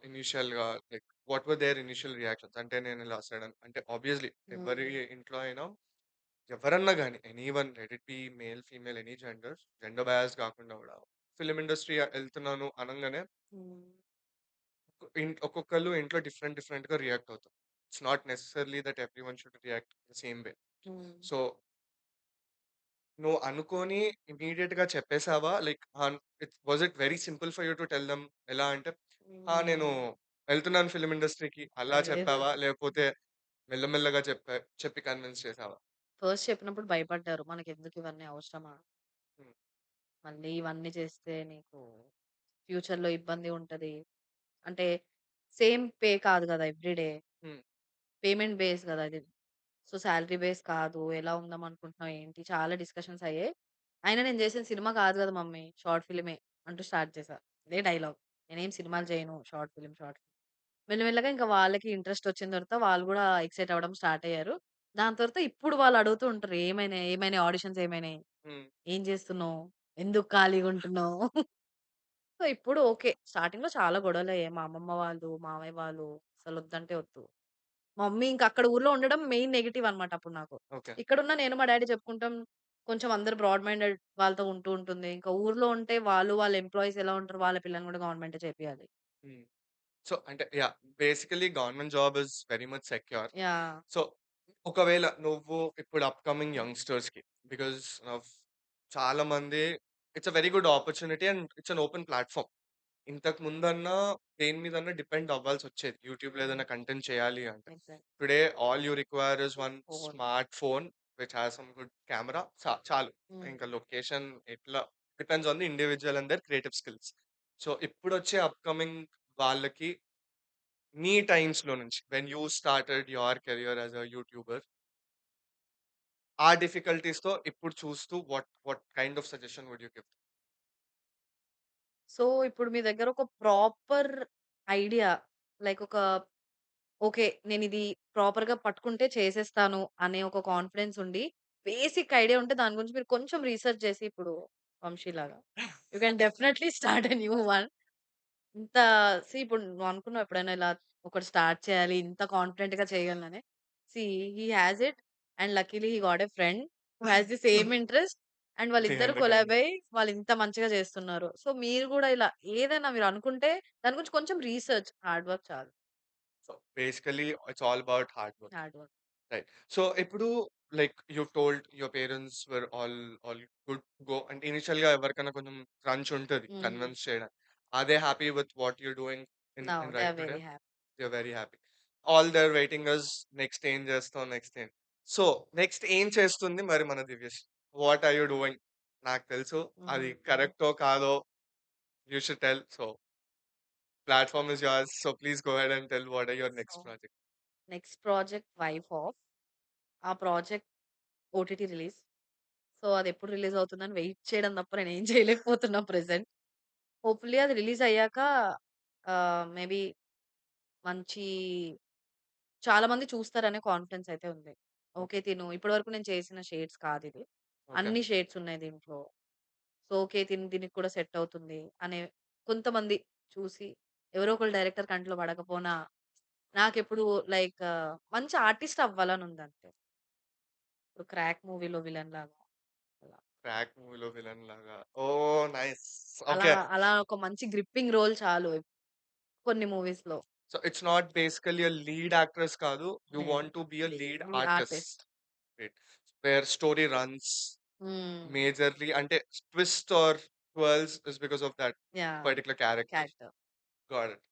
ఇనీషియల్‌గా like what were their initial reactions? అంటే నేను ఇలా sudden అంటే obviously ఎవరి హ్మ్. ఇంట్లో అయినా ఎవరన్నా గాని anyone let it be male, female any gender bias కాకుండా గూడా ఫిల్మ్ ఇండస్ట్రీ ఎళ్తున్నాను అనంగానే హ్మ్. ఒక్కొక్కళ్ళు ఇంట్లో డిఫరెంట్‌గా రియాక్ట్ అవుతారు. It's not necessarily that everyone should react the same way. Hmm. So నువ్వు అనుకోని ఇమ్మీడియేట్‌గా చెప్పేసావా? Like was it very simple for you to tell them? ఎలా అంటే, నేను హ్మ్. వెళ్తున్నాను ఫిల్మ్ ఇండస్ట్రీకి అలా లేదు. చెప్పావా? లేకపోతే మెల్లమెల్లగా చెప్పి కన్విన్స్ చేసావా? ఫస్ట్ చెప్పినప్పుడు భయపడ్డారు. మనకెందుకు ఇవన్నీ అవసరమా? హ్మ్. మళ్ళీ ఇవన్నీ చేస్తే నీకు ఫ్యూచర్‌లో ఇబ్బంది ఉంటది. అంటే సేమ్ పే కాదు గదా! Every day. హ్మ్. పేమెంట్ బేస్ గదా! ఇది. సో, సాలరీ బేస్ కాదు. ఎలా ఉందాం అనుకుంటున్నావు ఏంటి? చాలా డిస్కషన్స్ అయ్యాయి. అయినా నేను చేసిన సినిమా కాదు గదా మమ్మీ! షార్ట్ ఫిల్మే అంటూ స్టార్ట్ చేశా. ఇదే డైలాగ్. నేనేం సినిమాలు చేయను. Short film. మెల్లమెల్లగా ఇంకా వాళ్ళకి ఇంట్రెస్ట్ వచ్చిన తర్వాత వాళ్ళు గూడా ఎక్సైట్ అవ్వడం స్టార్ట్ అయ్యారు. దాని తర్వాత ఇప్పుడు వాళ్ళు అడుగుతూ ఉంటారు. ఏమైనాయి ఆడిషన్స్ ఏమైనాయి? హ్మ్. ఏం చేస్తున్నావు? ఎందుకు ఖాళీగుంటున్నావు? సో, ఇప్పుడు ఓకే. స్టార్టింగ్‌లో చాలా గొడవలయ్యాయి. మా అమ్మమ్మ వాళ్ళు, మామయ్య వాళ్ళు అసలొద్దంటే ఒద్దు. మా మమ్మీ ఇంక అక్కడ ఊర్లో ఉండడం మెయిన్ నెగెటివ్ అన్నమాట అప్పుడు నాకు. ఓకే. ఇక్కడున్న నేను మా డ్యాడీ చెప్పుకుంటాం. కొంచెం అందరూ బ్రాడ్ మైండెడ్ వాళ్ళతో ఉంటూ ఉంటుంది. ఇంకా ఊర్లో ఉంటే వాళ్ళ ఎంప్లాయీస్ ఎలా ఉంటారో వాళ్ళ పిల్లని గూడా గవర్నమెంటే చేపియాలి. హ్మ్. సో, అంటే yeah! Basically government job is very much secure. Yeah! So, ఒకవేళ నువ్వు ఇప్పుడు అప్‌కమింగ్ యంగ్‌స్టర్స్‌కి బికాజ్ ఆఫ్ చాలా మంది it's a very good opportunity and it's an open platform. ఇంతకు ముందన్నా దేని మీదన్నా డిపెండ్ అవ్వాల్సొచ్చేది. యూట్యూబ్‌లో హ్మ్. ఏదైనా కంటెంట్ చేయాలి అంటే. Exact. Today all you require is one phone. Smart phone which has some good camera చాలు. హ్మ్. ఇంకా లొకేషన్ ఎట్లా depends on the individual and there creative skills. So, ఇప్పుడొచ్చే అప్‌కమింగ్ వాళ్ళకి నీ టైమ్స్‌లో నుంచి when you started your career as a YouTuber ఆ డిఫికల్టీస్‌తో ఇప్పుడు చూస్తూ what kind of suggestion would you give? So, ఇప్పుడు మీ దగ్గర ఒక ప్రాపర్ ఐడియా లైక్ ఓకే. నేనిది ప్రాపర్‌గా పట్టుకుంటే చేసేస్తాను అనే ఒక కాన్ఫిడెన్స్ ఉండి, బేసిక్ ఐడియా ఉంటే దాని గురించి మీరు కొంచెం రిసర్చ్ చేసి ఇప్పుడు వంశీలాగా you can definitely start a new one. ఇంత ఇప్పుడు నువ్వు అనుకున్నావా ఎప్పుడైనా ఇలా ఒకటి స్టార్ట్ చేయాలి, ఇంత కాన్ఫిడెంట్‌గా చేయగలనని? See he has it and luckily he got a friend who has the same interest and వాళ్ళిద్దరు ఎందుకండి? కొలాబ్ అయ్యి వాళ్ళింత మంచిగా చేస్తున్నారు. సో, మీరు గూడా ఇలా ఏదైనా మీరు అనుకుంటే దాని గురించి కొంచెం రిసర్చ్ హార్డ్ వర్క్ చాలు. So, basically it's all about hard work. Hard work. Right. So, ఇప్పుడు like you told your parents were all good to go అంటే ఇనిషియల్‌గా ఎవరికైనా కొంచెం క్రంచ్ ఉంటది హుహు. కన్విన్స్ చేయడానికి. Are they happy with what you're doing now in they right are today? Very happy. They are very happy. All they are waiting us next ఏం చేస్తావు? Next ఏం? సో, నెక్స్ట్ ఏం చేస్తుంది మరి మన Divyashri? What are you doing? నాకు తెలుసు అది హ్మ్. కరెక్టో కాదో you should tell. So, platform is yours. So, please go ahead and tell what are your so, next project? Next project 'wife of' ఆ ప్రాజెక్ట్ ఓటీటీ రిలీజ్. సో, అదెప్పుడు release అవుతుందని wait చేయడం తప్ప నేనేం చేయలేకపోతున్నా ప్రెజెంట్. హోప్‌ఫుల్లీ అది release అయ్యాక maybe మంచి చాలా మంది చూస్తారనే కాన్ఫిడెన్స్ అయితే ఉంది. ఓకే. ఓకే. ఇప్పటివరకు నేను చేసిన షేడ్స్ కాదిది. ఓకే. అన్ని షేడ్స్ ఉన్నాయి దీంట్లో. So, okay. దీనికి కూడా సెట్ అవుతుంది అనే కొంతమంది చూసి ఎవరో ఒకళ్ళు డైరెక్టర్ కంట్లో పడకపోనా, నాకెప్పుడు లైక్ మంచి ఆర్టిస్ట్ అవ్వాలనుందంతే. ఇప్పుడు 'క్రాక్' మూవీలో విలన్ లాగా అలా. 'క్రాక్' మూవీలో విలన్ లాగా. ఓహ్! నైస్. అలా ఓకే. అలా ఒక మంచి గ్రిప్పింగ్ రోల్ చాలు కొన్ని మూవీస్‌లో. So, it's not basically a lead actress కాదు. యూ లేదు. Want to be a lead lead artist. Artist. Great. Where story runs hmm. Majorly అంటే twist or twirls is because of that yeah! Particular character. Character. Got it.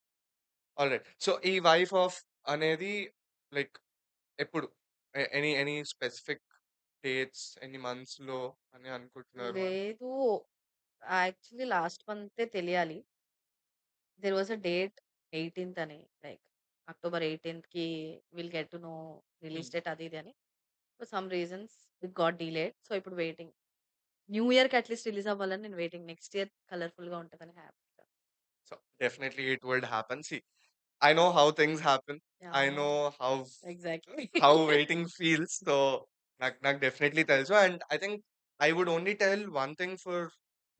Alright. So, ఈ wife of అనేది like ఎప్పుడు? Any specific dates ఎన్ని మంత్స్‌లో అని అనుకుంటున్నారు? లేదు. Actually last మంతే తెలియాలి. దేర్ వాస్ ఎ డేట్ 18థ్ అని. లైక్ అక్టోబర్ 18థ్‌కి will get to know hmm. Release date అది ఇది అని. For some reasons it got delayed. So, ఇప్పుడు వెయిటింగ్. న్యూ ఇయర్‌కి అట్‌లీస్ట్ రిలీజ్ అవ్వాలని నేను వెయిటింగ్. నెక్స్ట్ ఇయర్ కలర్‌ఫుల్‌గా ఉంటదని హ్యాపీగా. So, definitely it would happen. See I know how things happen. I yeah! know exactly. how waiting feels. So నాకు definitely తెలుసు. And I think I would only tell one thing for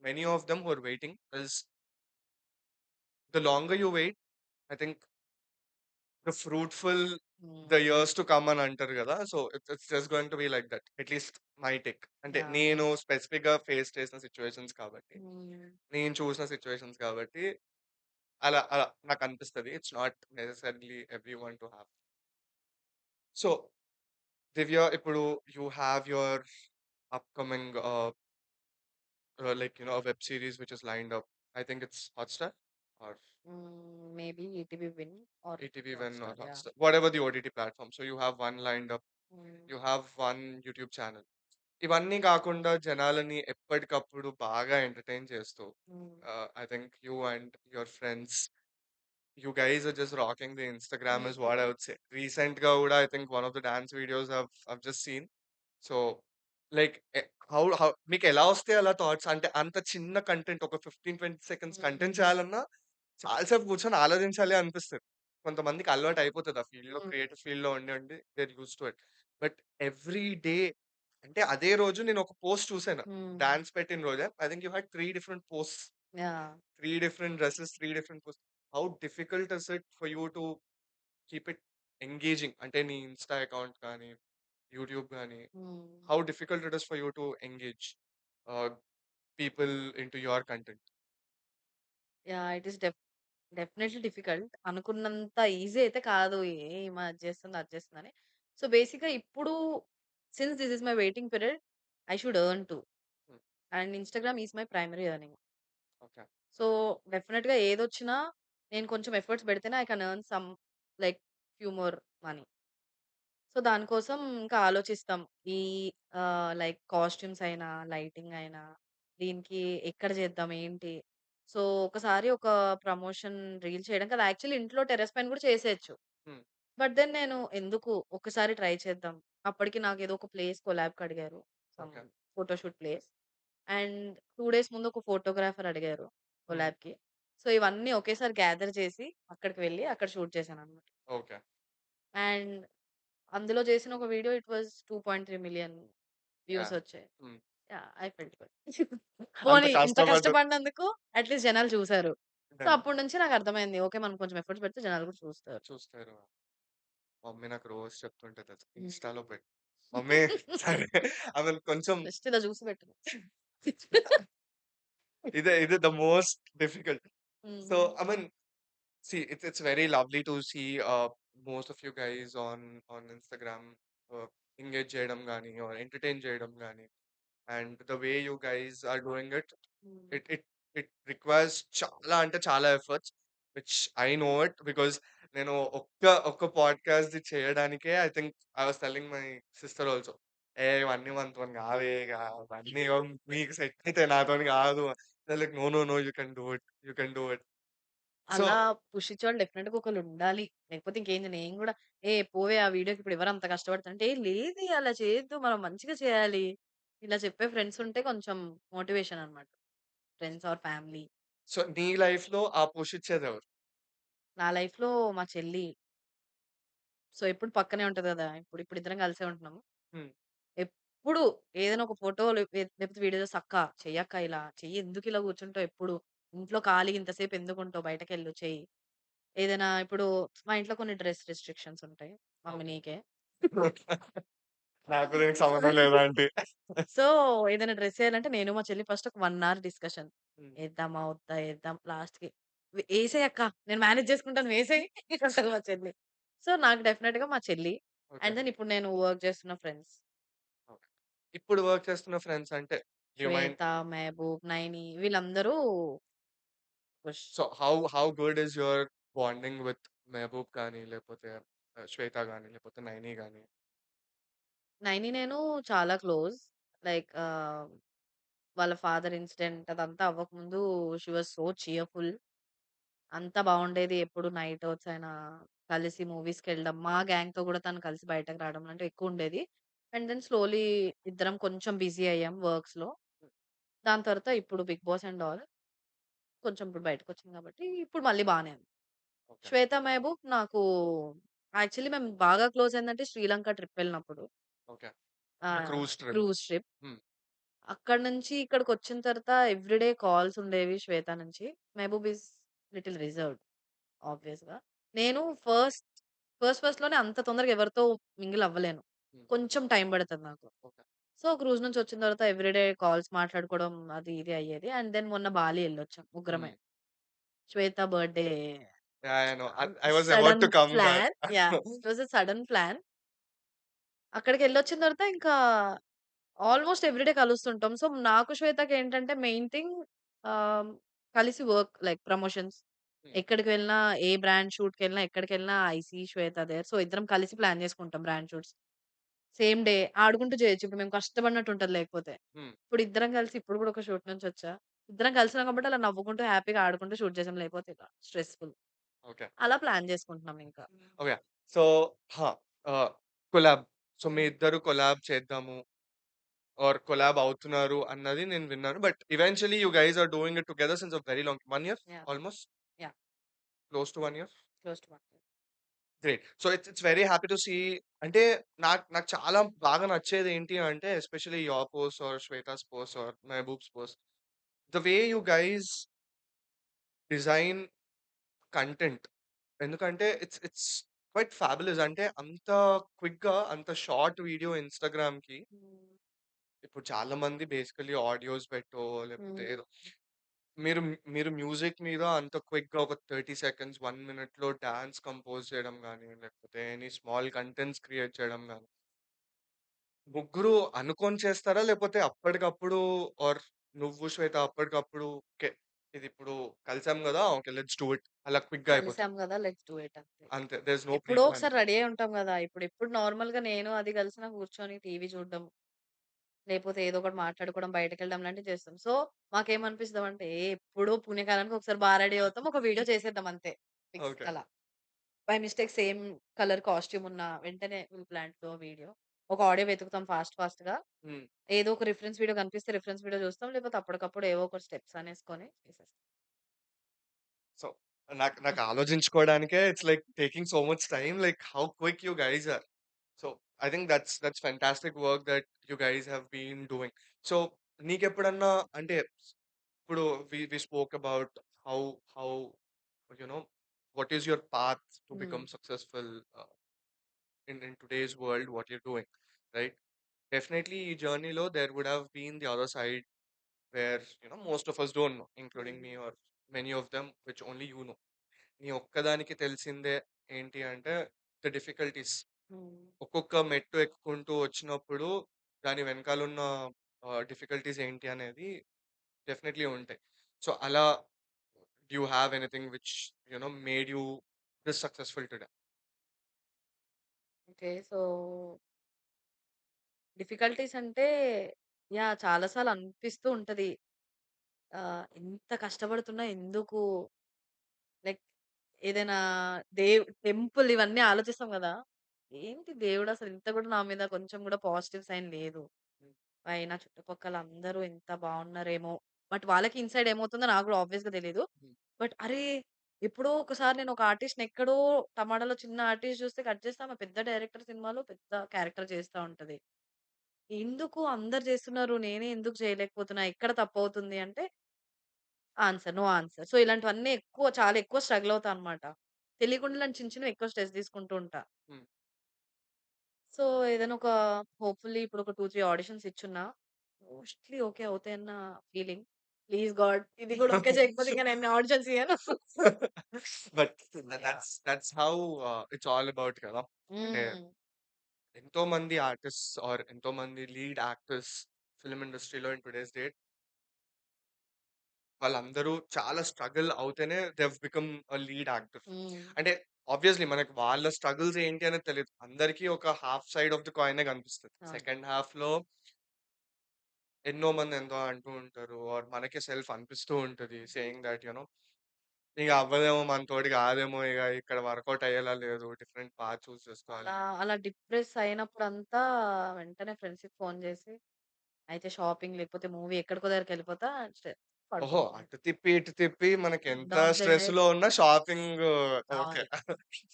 many of them who are waiting is the longer you wait, I think the fruitful the హ్మ్. years to come అని అంటారు కదా. So it's just going to be like that. At least my take. అంటే yeah! నేను specific గా face చేసిన situations కాబట్టి, హ్మ్. నేను చూసిన సిచ్యువేషన్స్ కాబట్టి అలా అలా నాకు అనిపిస్తది. It's not necessarily everyone to have. So Divya, ఇప్పుడు you have your upcoming like a web series which is lined up. I think it's Hotstar or maybe ETV win are ETV One or Hotstar. Yeah! Hotstar, whatever the OTT platform. So you have one lined up. హ్మ్. You have one YouTube channel. ఇవన్నీ కాకుండా జనాలని ఎప్పటికప్పుడు బాగా entertain చేస్తూ హ్మ్. I think you and your friends you guys are just rocking the Instagram is హ్మ్. what I would say. Recent ga kuda, I think one of the dance videos I've just seen. So like how మీకు ఎలా వస్తాయి అలా thoughts అంటే అంత చిన్న content ఒక 15-20 seconds content హ్మ్. చేయాలన్నా చాలా సేపు కూర్చొని ఆలోచించాలి అనిపిస్తది. కొంతమందికి అలవాటు అయిపోతది ఆ ఫీల్డ్ లో, హ్మ్. క్రియేటివ్ ఫీల్డ్ లో ఉండి ఉండి they are used to it. But every day అంటే అదే రోజు నేను ఒక పోస్ట్ చూసాను హ్మ్. డాన్స్ పెట్టిన రోజే. I think you had 3 different posts, yeah! 3 different dresses, 3 different posts. How difficult is it for you to keep it engaging? అంటే నీ ఇన్‌స్టా అకౌంట్ కానీ, యూట్యూబ్ గానీ, హ్మ్. how difficult it is for you to engage uh, people into your content? Yeah! It is definitely difficult. అనుకున్నంత easy అయితే కాదు. ఈమె అది చేస్తుంది, అది చేస్తుందని. సో, బేసిక్‌గా ఇప్పుడు since this is my waiting period, I should earn too. Hmm. And Instagram is my primary earning. Okay. So, డెఫినెట్‌గా ఏదొచ్చినా నేను కొంచెం ఎఫర్ట్స్ పెడితేనే I can earn some like few more money. So, దానికోసం ఇంకా ఆలోచిస్తాం. ఈ లైక్ కాస్ట్యూమ్స్ అయినా, లైటింగ్ అయినా, దీనికి ఎక్కడ చేద్దాం? ఏంటి? సో, ఒకసారి ఒక ప్రమోషన్ రీల్ చేయడం కదా! యాక్చువల్లీ ఇంట్లో టెర్రస్ పైన కూడా చేసేయొచ్చు. హ్మ్. బట్ దెన్ నేను ఎందుకు ఒక్కసారి ట్రై చేద్దాం. అప్పటికి నాకేదో ఒక ప్లేస్ కొలాబ్‌కి అడిగారు. Some okay. Photoshoot place. And 2 days ముందు ఒక ఫోటోగ్రాఫర్ అడిగారు హ్మ్. కొలాబ్‌కి. సో, ఇవన్నీ ఒకేసారి గ్యాదర్ చేసి అక్కడికి వెళ్లి అక్కడ షూట్ చేశానన్నమాట. ఓకే. అండ్ అందులో చేసిన ఒక video it was 2.3 million views yeah! వచ్చాయి. హ్మ్. యాహ్! I felt good. అంత పోనీ ఇంత కష్టపడ్డ కష్టపడినందుకు అట్‌లీస్ట్ జనాలు చూసారు. సో, డన్ అప్పటి నుంచి నాకర్థమైంది. ఓకే. మనం కొంచెం ఎఫర్ట్స్ పెడితే జనాలు కూడా చూస్తారు. చూస్తారు. మమ్మీ నాకు రోజు చెప్తుంటది అది. హ్మ్. ఇన్‌స్టాలో పెట్టు. మమ్మీ సరే ఐ మీన్ కొంచెం జస్ట్ ఇలా చూసి పెట్టు. ఇదే ద మోస్ట్ డిఫికల్ట్. సో హ్మ్. I mean see, it's very lovely to see most of you guys on Instagram engage చేయడం గానీ or entertain చేయడం గానీ, and the way you guys are doing it, హ్మ్. it it it requires చాలా అంటే చాలా efforts, which I know it because నేను ఒక్క పాడ్‌కాస్ట్ చేయడానికే I think I was telling my sister also. ఇవన్నీ మనతోని కావే ఇవన్నీ మీకు సెట్ అయితాయి నాతోని కాదు. Like no no no you can do it. You can do it. So అలా పుష్ ఇచ్చేవాళ్ళు డెఫినిట్‌గా ఒకళ్ళుండాలి. లేకపోతే ఇంకేంది నేను గూడా పోవే ఆ వీడియోకి ఇప్పుడు ఎవరంత కష్టపడుతున్నారు అంటే, లేదే అలా చేయొద్దు మనం మంచిగా చేయాలి. ఇలా చెప్పే ఫ్రెండ్స్ ఉంటే కొంచెం మోటివేషన్ అన్నమాట. Friends are family. సో నీ లైఫ్‌లో ఆ పుష్ ఇచ్చేదెవరు? నా లైఫ్‌లో మా చెల్లి సో, ఎప్పుడు పక్కనే ఉంటది గదా! ఇప్పుడు ఇద్దరం కలిసే ఉంటున్నాము. హ్మ్. ఎప్పుడు ఏదైనా ఒక ఫోటో లేకపోతే వీడియో చూసి "అక్క చెయ్యక్క ఇలా చెయ్యి ఎందుకిలా కూర్చుంటావు ఎప్పుడు? ఇంట్లో ఖాళీగా ఇంతసేపు ఎందుకుంటావు బయటకెళ్ళు చెయ్యి." ఏదైనా ఇప్పుడు మా ఇంట్లో కొన్ని డ్రెస్ రిస్ట్రిక్షన్స్ ఉంటాయి. Mummy okay. నీకే. నాకు దీనికి సంబంధం లేదా ఆంటీ? సో, ఏదైనా డ్రెస్ ఎయాలంటే నేను మా చెల్లి ఫస్ట్ ఒక 1 అవర్ డిస్కషన్. హ్మ్. ఏద్దామా? వద్దా? ఏద్దాం లాస్ట్‌కి "ఏసేయి అక్క నేను మేనేజ్ చేసుకుంటాను వేసేయి" అంటది మా చెల్లి. సో, నాకు డెఫినిట్‌గా మా చెల్లి. ఓకే. అండ్ దెన్ ఇప్పుడు నేను వర్క్ చేస్తున్న ఫ్రెండ్స్. ఓకే. ఇప్పుడు వర్క్ చేస్తున్న ఫ్రెండ్స్ అంటే యూ మైండ్ శ్వేత, మెహబూబ్, నైని వీళ్ళందరూ push. So, how good is your bonding with Mehboob కానీ, లేపోతే శ్వేత గాని, లేపోతే నైని గాని? నైని నేను చాలా క్లోజ్. లైక్ వాళ్ళ ఫాదర్ ఇన్సిడెంట్ అదంతా అవ్వకముందు షీ వాస్ సో చీర్‌ఫుల్. అంతా బావుండేది. ఎప్పుడు నైట్ ఔట్స్ అయినా కలిసి మూవీస్‌కెళ్ళడం. మా గ్యాంగ్‌తో గూడా తను కలిసి బయటకి రావడం లాంటివి ఎక్కువుండేది. అండ్ దెన్ స్లోలీ ఇద్దరం కొంచెం బిజీ అయ్యాం వర్క్స్‌లో. దాని తర్వాత ఇప్పుడు 'బిగ్ బాస్' అండ్ ఆల్ కొంచెం ఇప్పుడు బయటకొచ్చింది కాబట్టి ఇప్పుడు మళ్ళీ బానే ఉంది. ఓకే. 'శ్వేత మహబూబ్' నాకు యాక్చువల్లీ మేము బాగా క్లోజ్ అయిందంటే శ్రీలంక ట్రిప్ ఎళ్ళినప్పుడు. Okay. Cruise trip. Cruise trip. హ్మ్. అక్కడి నుంచి ఇక్కడికొచ్చిన తర్వాత ఎవ్రీడే కాల్స్ ఉండేవి శ్వేత నుంచి. మహబూబ్ ఈస్ లిటిల్ రిజర్వ్డ్ ఆబ్వియస్‌గా. నేను ఫస్ట్‌లోనే అంత తొందరగా ఎవరితో మింగిల్ అవ్వలేను. హ్మ్. కొంచెం టైం పడతది నాకు. ఓకే. సో, క్రూజ్ నుంచి వచ్చిన తర్వాత ఎవ్రీడే కాల్స్ మాట్లాడుకోవడం అది ఇది అయ్యేది. అండ్ దెన్ మొన్న బాలి ఎళ్ళొచ్చాం ముగ్గురమే. Hmm. Shweta birthday yeah! I know. I was about sudden to come thought. Plan. Yeah! It was a sudden plan. అక్కడికెళ్ళొచ్చిన తర్వాత ఇంకా ఆల్‌మోస్ట్ ఎవ్రీడే కలుస్తుంటాం. సో, నాకు శ్వేతకేంటంటే మెయిన్ థింగ్ ఆహ్, కలిసి వర్క్ లైక్ ప్రమోషన్స్. హ్మ్. ఎక్కడికి వెళ్ళినా, ఏ బ్రాండ్ షూట్‌కెళ్ళినా, ఎక్కడికెళ్ళినా I see Shweta there. So, ఇద్దరం కలిసి ప్లాన్ చేసుకుంటాం బ్రాండ్ షూట్స్. సేమ్ డే ఆడుకుంటూ చేయొచ్చు. ఇప్పుడు మేము కష్టపడినట్టు ఉంటది లేకపోతే. హ్మ్. ఇప్పుడు ఇద్దరం కలిసి ఇప్పుడు కూడా ఒక షూట్ నుంచొచ్చా. ఇద్దరం కలిసినాం కాబట్టి అలా నవ్వుకుంటూ, హ్యాపీగా ఆడుకుంటూ షూట్ చేసాం. లేకపోతే ఇలా స్ట్రెస్‌ఫుల్. ఓకే. అలా ప్లాన్ చేసుకుంటున్నాం ఇంకా. ఓకే. సో, హా! ఆహ్, కొలాబ్. సో, మీ హ్మ్. ఇద్దరు కొలాబ్ చేద్దాము ఆర్ కొలాబ్ అవుతున్నారు అన్నది నేను విన్నాను. But eventually you guys are doing it together since a very long 1 year yeah! Almost yeah! Close to 1 year. Close to 1 year. Great. So, it's very happy to see అంటే నాకు చాలా బాగా నచ్చేది ఏంటి అంటే especially your post or Shweta's post or Mehboob's post. The way you guys design content. ఎందుకంటే it's quite fabulous. అంటే అంత క్విక్‌గా అంత షార్ట్ వీడియో ఇన్‌స్టాగ్రామ్‌కి హ్మ్. ఇప్పుడు చాలా మంది బేసికల్లీ ఆడియోస్ పెట్టో లేకపోతే హ్మ్. ఏదో మీరు మీరు మ్యూజిక్ మీద అంత క్విక్‌గా ఒక 30 సెకండ్స్, 1 మినిట్‌లో డాన్స్ కంపోజ్ చేయడం గాని, లేకపోతే ఎనీ స్మాల్ కంటెంట్స్ క్రియేట్ చేయడం గాని, ముగ్గురు అనుకోని చేస్తారా? లేకపోతే అప్పటికప్పుడు ఆర్ నువ్వు శ్వేత అప్పటికప్పుడు ఓకే. ఇదిప్పుడు కలిసాం గదా! ఓకే. లెట్స్ డూ ఇట్ అలా క్విక్‌గా అయిపోతది. కలిసాం గదా! లెట్స్ డూ ఇట్ అంతే. అంతే. దేర్ ఇస్ నో ప్రీ ఎప్పుడో ప్లాన్. ఒకసారి రెడీ అయ్యి ఉంటాం గదా! ఇప్పుడు నార్మల్‌గా నేను అది కలిసినా కూర్చొని టీవీ చూడడం, లేపోతే ఏదో ఒకటి మాట్లాడుకోవడం, బయటకెళ్ళడం లాంటివి చేస్తాం. సో, మాకేమనిపిస్తదంటే ఎప్పుడో పుణ్యకాలానికి ఒకసారి రెడీ అవుతాం. ఒక వీడియో చేసేద్దాం అంతే. Fix okay. అలా. By mistake same colour costume ఉన్న వెంటనే will plan to do a video. ఒక ఆడియో వెతుకుతాం ఫాస్ట్‌గా. హ్మ్. ఏదో ఒక రిఫరెన్స్ వీడియో కనిపిస్తే రిఫరెన్స్ వీడియో చూస్తాం. లేకపోతే అప్పటికప్పుడు ఏవో ఒక స్టెప్స్ అనేసుకొని చేసేస్తాం. సో, నాకు ఆలోచించుకోవడానికే it's like taking so much time like how quick you guys are. So, I think that's fantastic work that you guys have been doing. So, నీకెప్పుడన్నా అంటే ఇప్పుడు we spoke about how how you know what is your path to hmm. Become successful in today's world, what you're doing, right? Definitely ఈ జర్నీలో there would have been the other side where most of us don't know, including హ్మ్. me or many of them, which only you know. నీ ఒక్కదానికి తెలిసిందే ఏంటి అంటే the difficulties. హ్మ్. ఒక్కొక్క మెట్టు ఎక్కుకుంటూ వచ్చినప్పుడు దాని వెనకాలన్న డిఫికల్టీస్ ఏంటి అనేది డెఫినెట్లీ ఉంటాయి. సో అలా do you have anything which made you this successful today? Okay. So, difficulties అంటే యాహ్! చాలా సార్లు అనిపిస్తూ ఉంటది. ఎంత కష్టపడుతున్నా ఎందుకు లైక్ ఏదైనా టెంపుల్ ఇవన్నీ ఆలోచిస్తాం గదా! ఏంటి దేవుడసలు ఇంత గూడా నా మీద కొంచెం గూడా పాజిటివ్ సైన్ లేదు. పైన చుట్టుపక్కల అందరూ ఎంత బావున్నారేమో! బట్ వాళ్ళకి ఇన్‌సైడ్ ఏమవుతుందో నాకు గూడా ఆబ్వియస్‌గా తెలీదు. బట్ అరే! ఎప్పుడో ఒకసారి నేను ఒక ఆర్టిస్ట్‌ని ఎక్కడో టమాటాలో చిన్న ఆర్టిస్ట్ చూస్తే కట్ చేస్తే ఆమె పెద్ద డైరెక్టర్ సినిమాలో పెద్ద క్యారెక్టర్ చేస్తా ఉంటది. ఎందుకు అందరు చేస్తున్నారు నేనే ఎందుకు చేయలేకపోతున్నా? ఎక్కడ తప్పవుతుంది అంటే ఆన్సర్. No answer. సో, ఇలాంటివన్నీ చాలా ఎక్కువ స్ట్రగుల్ అవుతా అన్నమాట. తెలియకుండా ఇలాంటి చిన్న చిన్నవి ఎక్కువ స్ట్రెస్ తీసుకుంటూ ఉంటా. హ్మ్. సో, ఏదైనా ఒక హోప్‌ఫుల్లీ ఇప్పుడు ఒక 2, 3 ఆడిషన్స్ ఇచ్చున్నా, మోస్ట్‌లీ ఓకే అవుతాయన్న ఫీలింగ్. ప్లీజ్ గాడ్ ఇది కూడా ఓకే చేయకపోతే ఇంక నేను ఆడిషన్స్ ఇయ్యను. But yeah! That's how it's all about కదా! అంటే హ్మ్. ఎంతో మంది ఆర్టిస్ట్స్ ఆర్ ఎంతో మంది లీడ్ యాక్టర్స్ ఫిల్మ్ ఇండస్ట్రీలో ఇన్ టుడేస్ డేట్ వాళ్ళందరూ చాలా స్ట్రగుల్ అవుతేనే they have become a lead actor. Hmm. అంటే ఆబ్వియస్లీ మనకి వాళ్ళ స్ట్రగుల్స్ ఏంటి అనేది తెలీదు. అందరికీ ఒక హాఫ్ సైడ్ ఆఫ్ ది కాయినే కనిపిస్తది. అవును. సెకండ్ హాఫ్‌లో ఎన్నో మంది ఎంతో అంటూ ఉంటారు. ఆర్ మనకే సెల్ఫ్ అనిపిస్తూ ఉంటది. సేయింగ్ థట్ ఇగ అవ్వదేమో మనతోటి కాదేమో ఇగ ఇక్కడ వర్కౌట్ అయ్యేలా లేదు. డిఫరెంట్ పాత్ చూజ్ చేసుకోవాలి. అలా డిప్రెస్ అయినప్పుడంతా వెంటనే ఫ్రెండ్స్‌కి ఫోను చేసి, అయితే షాపింగ్ లేకపోతే మూవీ ఎక్కడికో దగ్గరికెళ్ళిపోతా ఓహో! పడుకుంటా. అటు తిప్పి, ఇటు తిప్పి ఎండ్ మనకెంత ఆఫ్ ద డే స్ట్రెస్‌లో ఉన్నా షాపింగ్ ఓకే. కావాలి.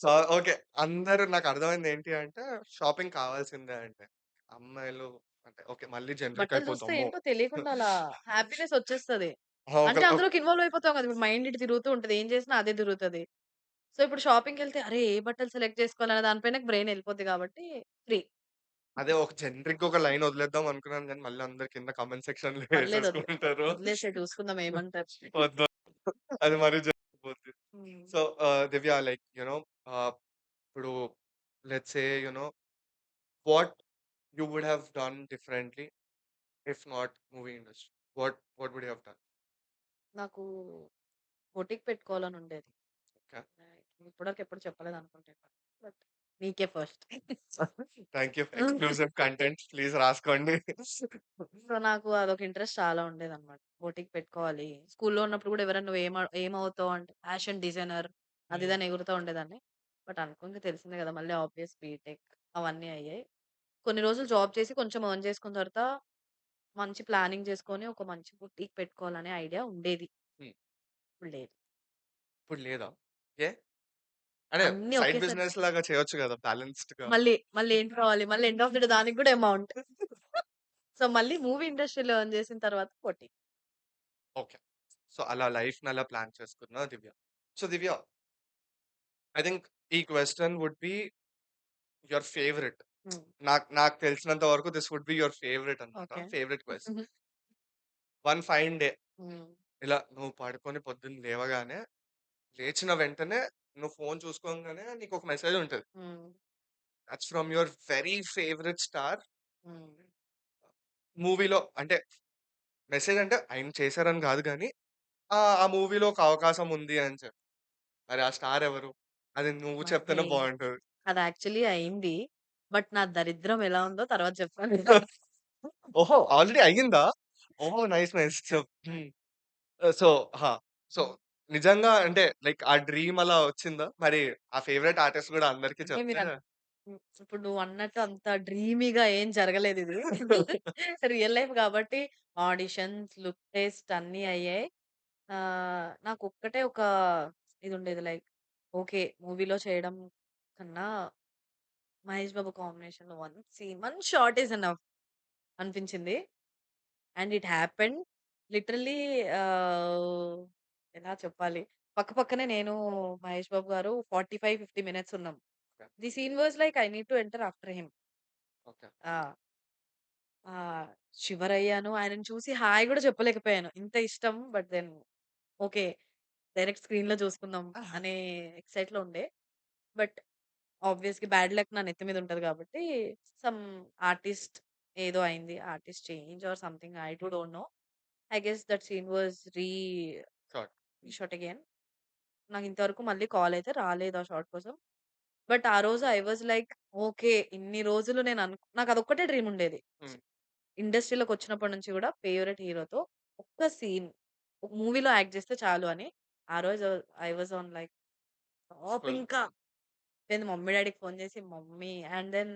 So, okay. అందరూ నాకర్థమైంది ఏంటి అంటే షాపింగ్ కావాల్సిందే అంటే. అమ్మాయిలు అంటే ఓకే. మళ్ళీ జనరిక్ బట్టలు చూస్తే అయిపోతాము. ఏంటో తెలియకుండా అలా హ్యాపీనెస్ వచ్చేస్తది. ఆ! ఒక అంటే ఒక అందులోకి ఇన్వాల్వ్ అయిపోతాం కదా! ఇప్పుడు మైండ్ ఇటు తిరుగుతూ ఉంటది. ఏం చేసినా అదే తిరుగుతది. సో, ఇప్పుడు షాపింగ్‌కెళ్తే అరే! ఏ బట్టలు సెలెక్ట్ చేసుకోవాలనే దాని పైన బ్రెయిన్ ఎళ్ళిపోద్ది కాబట్టి ఫ్రీ. అదే ఒక జనరిక్‌గా ఒక లైన్ వదిలేద్దాం అనుకున్నాను గానీ, మళ్ళీ అందరూ కింద కామెంట్ సెక్షన్‌లో పర్లేదు ఏసేసుకుంటారు. వదిలేసేయి చూసుకుందాం ఏమంటారు. వద్దు. అది మరీ జరిగిపోద్ది. హ్మ్. సో, దివ్య లైక్ ఇప్పుడు let's say what you would have done differently if not movie industry? What would you have done? నాకు బొటిక్ పెట్టుకోవాలని ఉండేది. ఓకే. ఇప్పటివరకు ఎప్పుడు చెప్పలేదనుకుంటా. బట్ నీకే first. Thank you. Exclusive content please రాసుకోండి. సో, నాకు అదొక ఇంట్రెస్ట్ చాలా ఉండేదనమాట. బొటిక్ పెట్టుకోవాలి. స్కూల్‌లో ఉన్నప్పుడు కూడా ఎవరైనా ఏమవుతావు అంటే ఫ్యాషన్ డిజైనర్ అది హ్మ్. ఇదని ఎగురుతా ఉండేదాన్ని. బట్ అనుకోంగా తెలిసిందే కదా! మళ్ళీ ఆబ్వియస్ బీటెక్ అవన్నీ అయ్యాయి. కొన్ని రోజులు జాబ్ చేసి కొంచెం ఎర్న్ చేసుకున్న తర్వాత మంచి ప్లానింగ్ చేసుకొని ఒక మంచి బొటిక్ పెట్టుకోవాలనే ఐడియా ఉండేది. హ్మ్. ఇప్పుడు లేదు. ఇప్పుడు లేదా? ఏ? అంటే అన్నీ సైడ్ ఒకేసారి బిజినెస్ లాగా చేయొచ్చు గదా! బ్యాలెన్స్‌డ్‌గా. మళ్ళీ ఏంటి కావాలి? మళ్ళీ ఎండ్ ఆఫ్ ది డే దానికి కూడా అమౌంట్. సో, మళ్ళీ మూవీ ఇండస్ట్రీలో ఎర్న్ చేసిన తర్వాత బొటిక్. ఓకే. సో, అలా లైఫ్‌ని అలా ప్లాన్ చేసుకున్న Divya. So, Divya I think ఈ question would be your favourite. Hmm. నాకు నాకు తెలిసినంత వరకు this would be your favourite అన్నమాట. Okay. Favourite question. One fine day hmm. ఇలా నువ్వు పడుకొని పొద్దున్న లేవగానే, లేచిన వెంటనే నువ్వు ఫోన్ చూసుకోంగానే నీకొక మెసేజ్ ఉంటది. హ్మ్. That's from your very favourite star. హ్మ్. మూవీలో అంటే మెసేజ్ అంటే ఆయన చేశారని గాదు గానీ, ఆ మూవీలో ఒక అవకాశం ఉంది అని చెప్పి. మరి ఆ స్టార్ ఎవరు? అది నువ్వు మరి చెప్తేనే బావుంటది. అది యాక్చువల్లీ అయింది. బట్ నా దరిద్రం ఎలా ఉందో తర్వాత చెప్తాను. ఓహో! ఆల్రెడీ అయ్యిందా? ఓహో! నైస్. నైస్. హ్మ్. సో ఆ! సో, నిజంగా అంటే లైక్ ఆ డ్రీమ్ అలా వచ్చిందా? మరి ఆ ఫేవరెట్ ఆర్టిస్ట్ గూడా అందరికి అంటే చెప్తే ఇప్పుడు నువ్వన్నట్టు అంత డ్రీమీగా ఏం జరగలేదిది. రియల్ లైఫ్ కాబట్టి ఆడిషన్స్, లుక్ టెస్ట్ అన్నీ అయ్యాయి. నాకొక్కటే ఒక ఇదుండేది లైక్ ఓకే. మూవీలో చేయడం కన్నా మహేష్ బాబు కాంబినేషన్‌లో వన్ షాట్ ఈస్ ఎనఫ్ అనిపించింది. And it happened. లిటరల్లీ ఆహ్, ఎలా చెప్పాలి? పక్కపక్కనే నేను, మహేష్ బాబు గారు 45, 50 మినిట్స్ ఉన్నాం. Okay. The scene was like I need to enter after him. Okay. ఆ! ఆ! షివరయ్యాను. ఆయనను చూసి హాయ్ గూడా చెప్పలేకపోయాను. ఇంత ఇష్టం బట్ దెన్ ఓకే. డైరెక్ట్ స్క్రీన్‌లో చూసుకుందాం అనే ఎక్సైట్‌లో ఉండే. బట్ ఆబ్వియస్‌లీ బ్యాడ్ లక్ నా నెత్తి మీద ఉంటది కాబట్టి సమ్ ఆర్టిస్ట్ ఏదో అయింది. Artist change or something I too don't know. I guess that scene was shot. Reshot again. నాకు ఇంతవరకు మళ్ళీ కాల్ అయితే రాలేదు ఆ షాట్ కోసం. బట్ ఆ రోజు ఐ వాస్ లైక్ ఓకే. ఇన్ని రోజులు నాకదొక్కటే డ్రీమ్ ఉండేది. హ్మ్. ఇండస్ట్రీ‌లోకొచ్చినప్పటి నుంచి గూడా ఫేవరెట్ హీరోతో ఒక్క సీన్ ఒక మూవీలో యాక్ట్ జేస్తే చాలు అని. ఆ రోజు I was on like top full ఇంకా. నేను మమ్మీ డ్యాడీకి ఫోను జేసి మమ్మీ అండ్ దెన్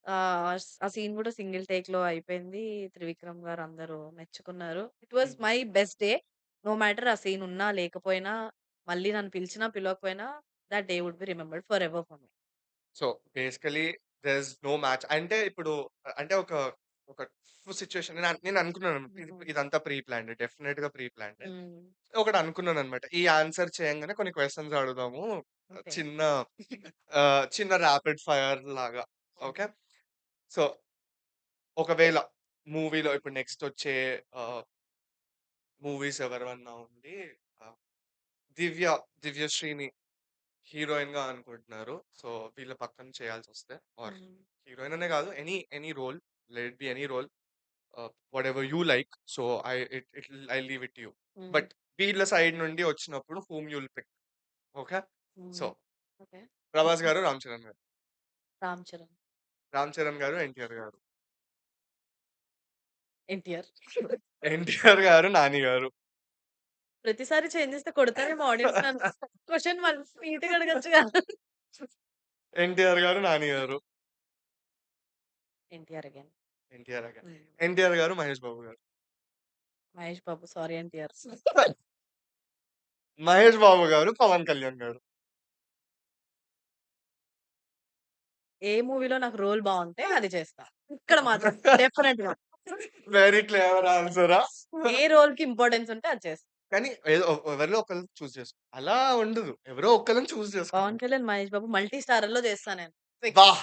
ఆ సీన్ గూడా సింగిల్ టేక్‌లో అయిపోయింది. త్రివిక్రమ్ గారు అందరూ మెచ్చుకున్నారు. It was hmm. My best day. No matter ఆ సీన్ ఉన్నా లేకపోయినా మళ్ళీ నన్ను పిలిచినా పిలవకపోయినా that day would be remembered for ever for me. So, basically there is no match. అంటే ఇప్పుడు అంటే ఒక ఒక సిట్యుయేషన్ నేను అనుకున్నాను ఇదంతా ప్రీ ప్లాన్డ్, డెఫినెట్‌గా ప్రీ ప్లాన్డే. హ్మ్. ఒకటి అనుకున్నాననమాట. ఈ ఆన్సర్ చేయంగానే కొన్ని క్వెషన్స్ అడుగుదాము. ఓకే. చిన్న చిన్న ర్యాపిడ్ ఫైర్ లాగా. ఓకే. సో, ఒకవేళ మూవీలో ఇప్పుడు నెక్స్ట్ వచ్చే మూవీస్ ఎవరివన్నా ఉండి ఆహ్, 'దివ్యశ్రీని' హీరోయిన్‌గా అనుకుంటున్నారు. సో, వీళ్ళ పక్కన చేయాల్సొస్తే ఆర్ హ్మ్. హీరోయిన్ అనే కాదు, any role, let it be any role, whatever you like. So, I leave it to you. Hmm. But వీళ్ళ సైడ్ నుండి వచ్చినప్పుడు whom you'll pick. Okay. So, hmm. Okay. 'Prabhas' గారు, 'రామ్ చరణ్' గారు. రామ్ చరణ్. 'రామ్ చరణ్' గారు, 'ఎన్టీఆర్' గారు. ఎన్టీఆర్. 'ఎన్టీఆర్' గారు, 'నాని' గారు. ప్రతిసారి చేంజ్ చేస్తే కొడతారేమో ఆడియన్స్ నన్ను. క్వెషన్ మళ్ళీ నీట్‌గా అడగొచ్చుగా. 'ఎన్టీఆర్' గారు, 'నాని' గారు. ఎన్టీఆర్ అగైన్. 'ఎన్టీఆర్' గారు. హ్మ్. 'ఎన్టీఆర్' గారు, 'మహేష్ బాబు' గారు. మహేష్ బాబు. సారీ ఎన్టీఆర్. 'మహేష్ బాబు' గారు, 'పవన్ కళ్యాణ్' గారు. ఏ మూవీలో నాకు రోల్ బావుంటే అది చేస్తా. ఇక్కడ మాత్రం డెఫినెట్‌గా. Very clever ఆన్సరా? ఏ రోల్‌కి ఇంపార్టెన్స్ ఉంటే అది చేస్తా. కానీ ఏదో ఎవరిలో ఒకళ్ళని చూజ్ చేసుకో. అలా ఉండదు. ఎవరో ఒకళ్ళని చూజ్ పవన్ చేసుకోవాలి. కళ్యాణ్, మహేష్ బాబు మల్టీ స్టారర్‌లో చేస్తా నేను. ఫిక్స్. వాహ్!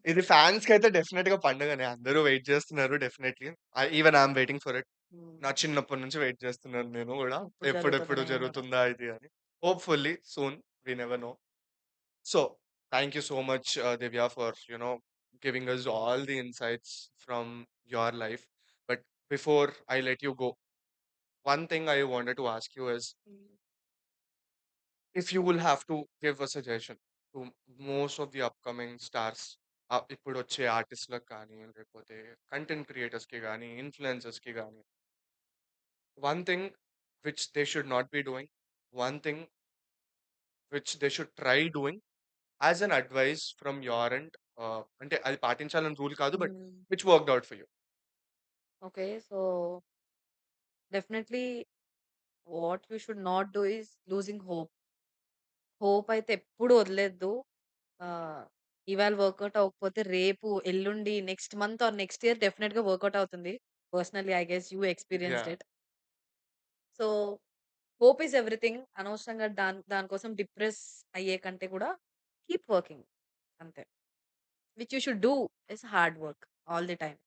ఇది ఫ్యాన్స్‌కైతే డెఫినెట్‌గా పండుగనే. అందరూ వెయిట్ చేస్తున్నారు definitely. Even I am waiting for it. హ్మ్. నా చిన్నప్పటి నుంచి వెయిట్ చేస్తున్నాను నేను గూడా. ఎప్పుడు ఎప్పుడెప్పుడు జరుగుతదనే గదా! జరుగుతుందా ఇది అని. Hopefully soon. We never know. So, thank you so much, Divya, for giving us all the insights from your life. But before I let you go, one thing I wanted to ask you is, if you will have to give a suggestion to most of the upcoming stars, ఇప్పుడు వచ్చే ఆర్టిస్ట్‌లకు కానీ, లేకపోతే content క్రియేటర్స్‌కి గానీ, ఇన్‌ఫ్లుయెన్సర్స్‌కి గానీ, one thing which they should not be doing, one thing which they should try doing as an advice from your end, అంటే అది పాటించాలని rule కాదు. But hmm. Which worked out for you. Okay. So, definitely what you should not do is losing hope. Hope అయితే ఎప్పుడు వదిలేయద్దు. Ah, ఇవాళ work out అవ్వకపోతే రేపు, ఎల్లుండి, next month or next year డెఫినెట్‌గా వర్కౌట్ అవుతుంది. Personally I guess you yeah. Experienced it. So, hope is everything. అనవసరంగా దాని కోసం డిప్రెస్ అయ్యే కంటే కూడా కీప్ వర్కింగ్ అంతే. Which you should do is hard work all the time.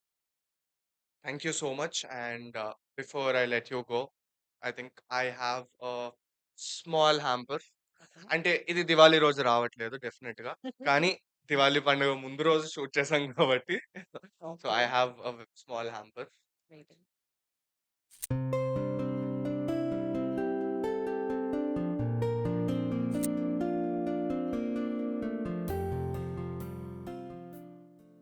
Thank you so much. And before I let you go, I think I have small hamper. Okay. అంటే ఇది దివాళీ రోజు రావట్లేదు డెఫినెట్‌గా. కానీ దివాళీ పండుగ ముందు రోజు షూట్ చేశాం కాబట్టి so okay. I have small hamper. Waiting.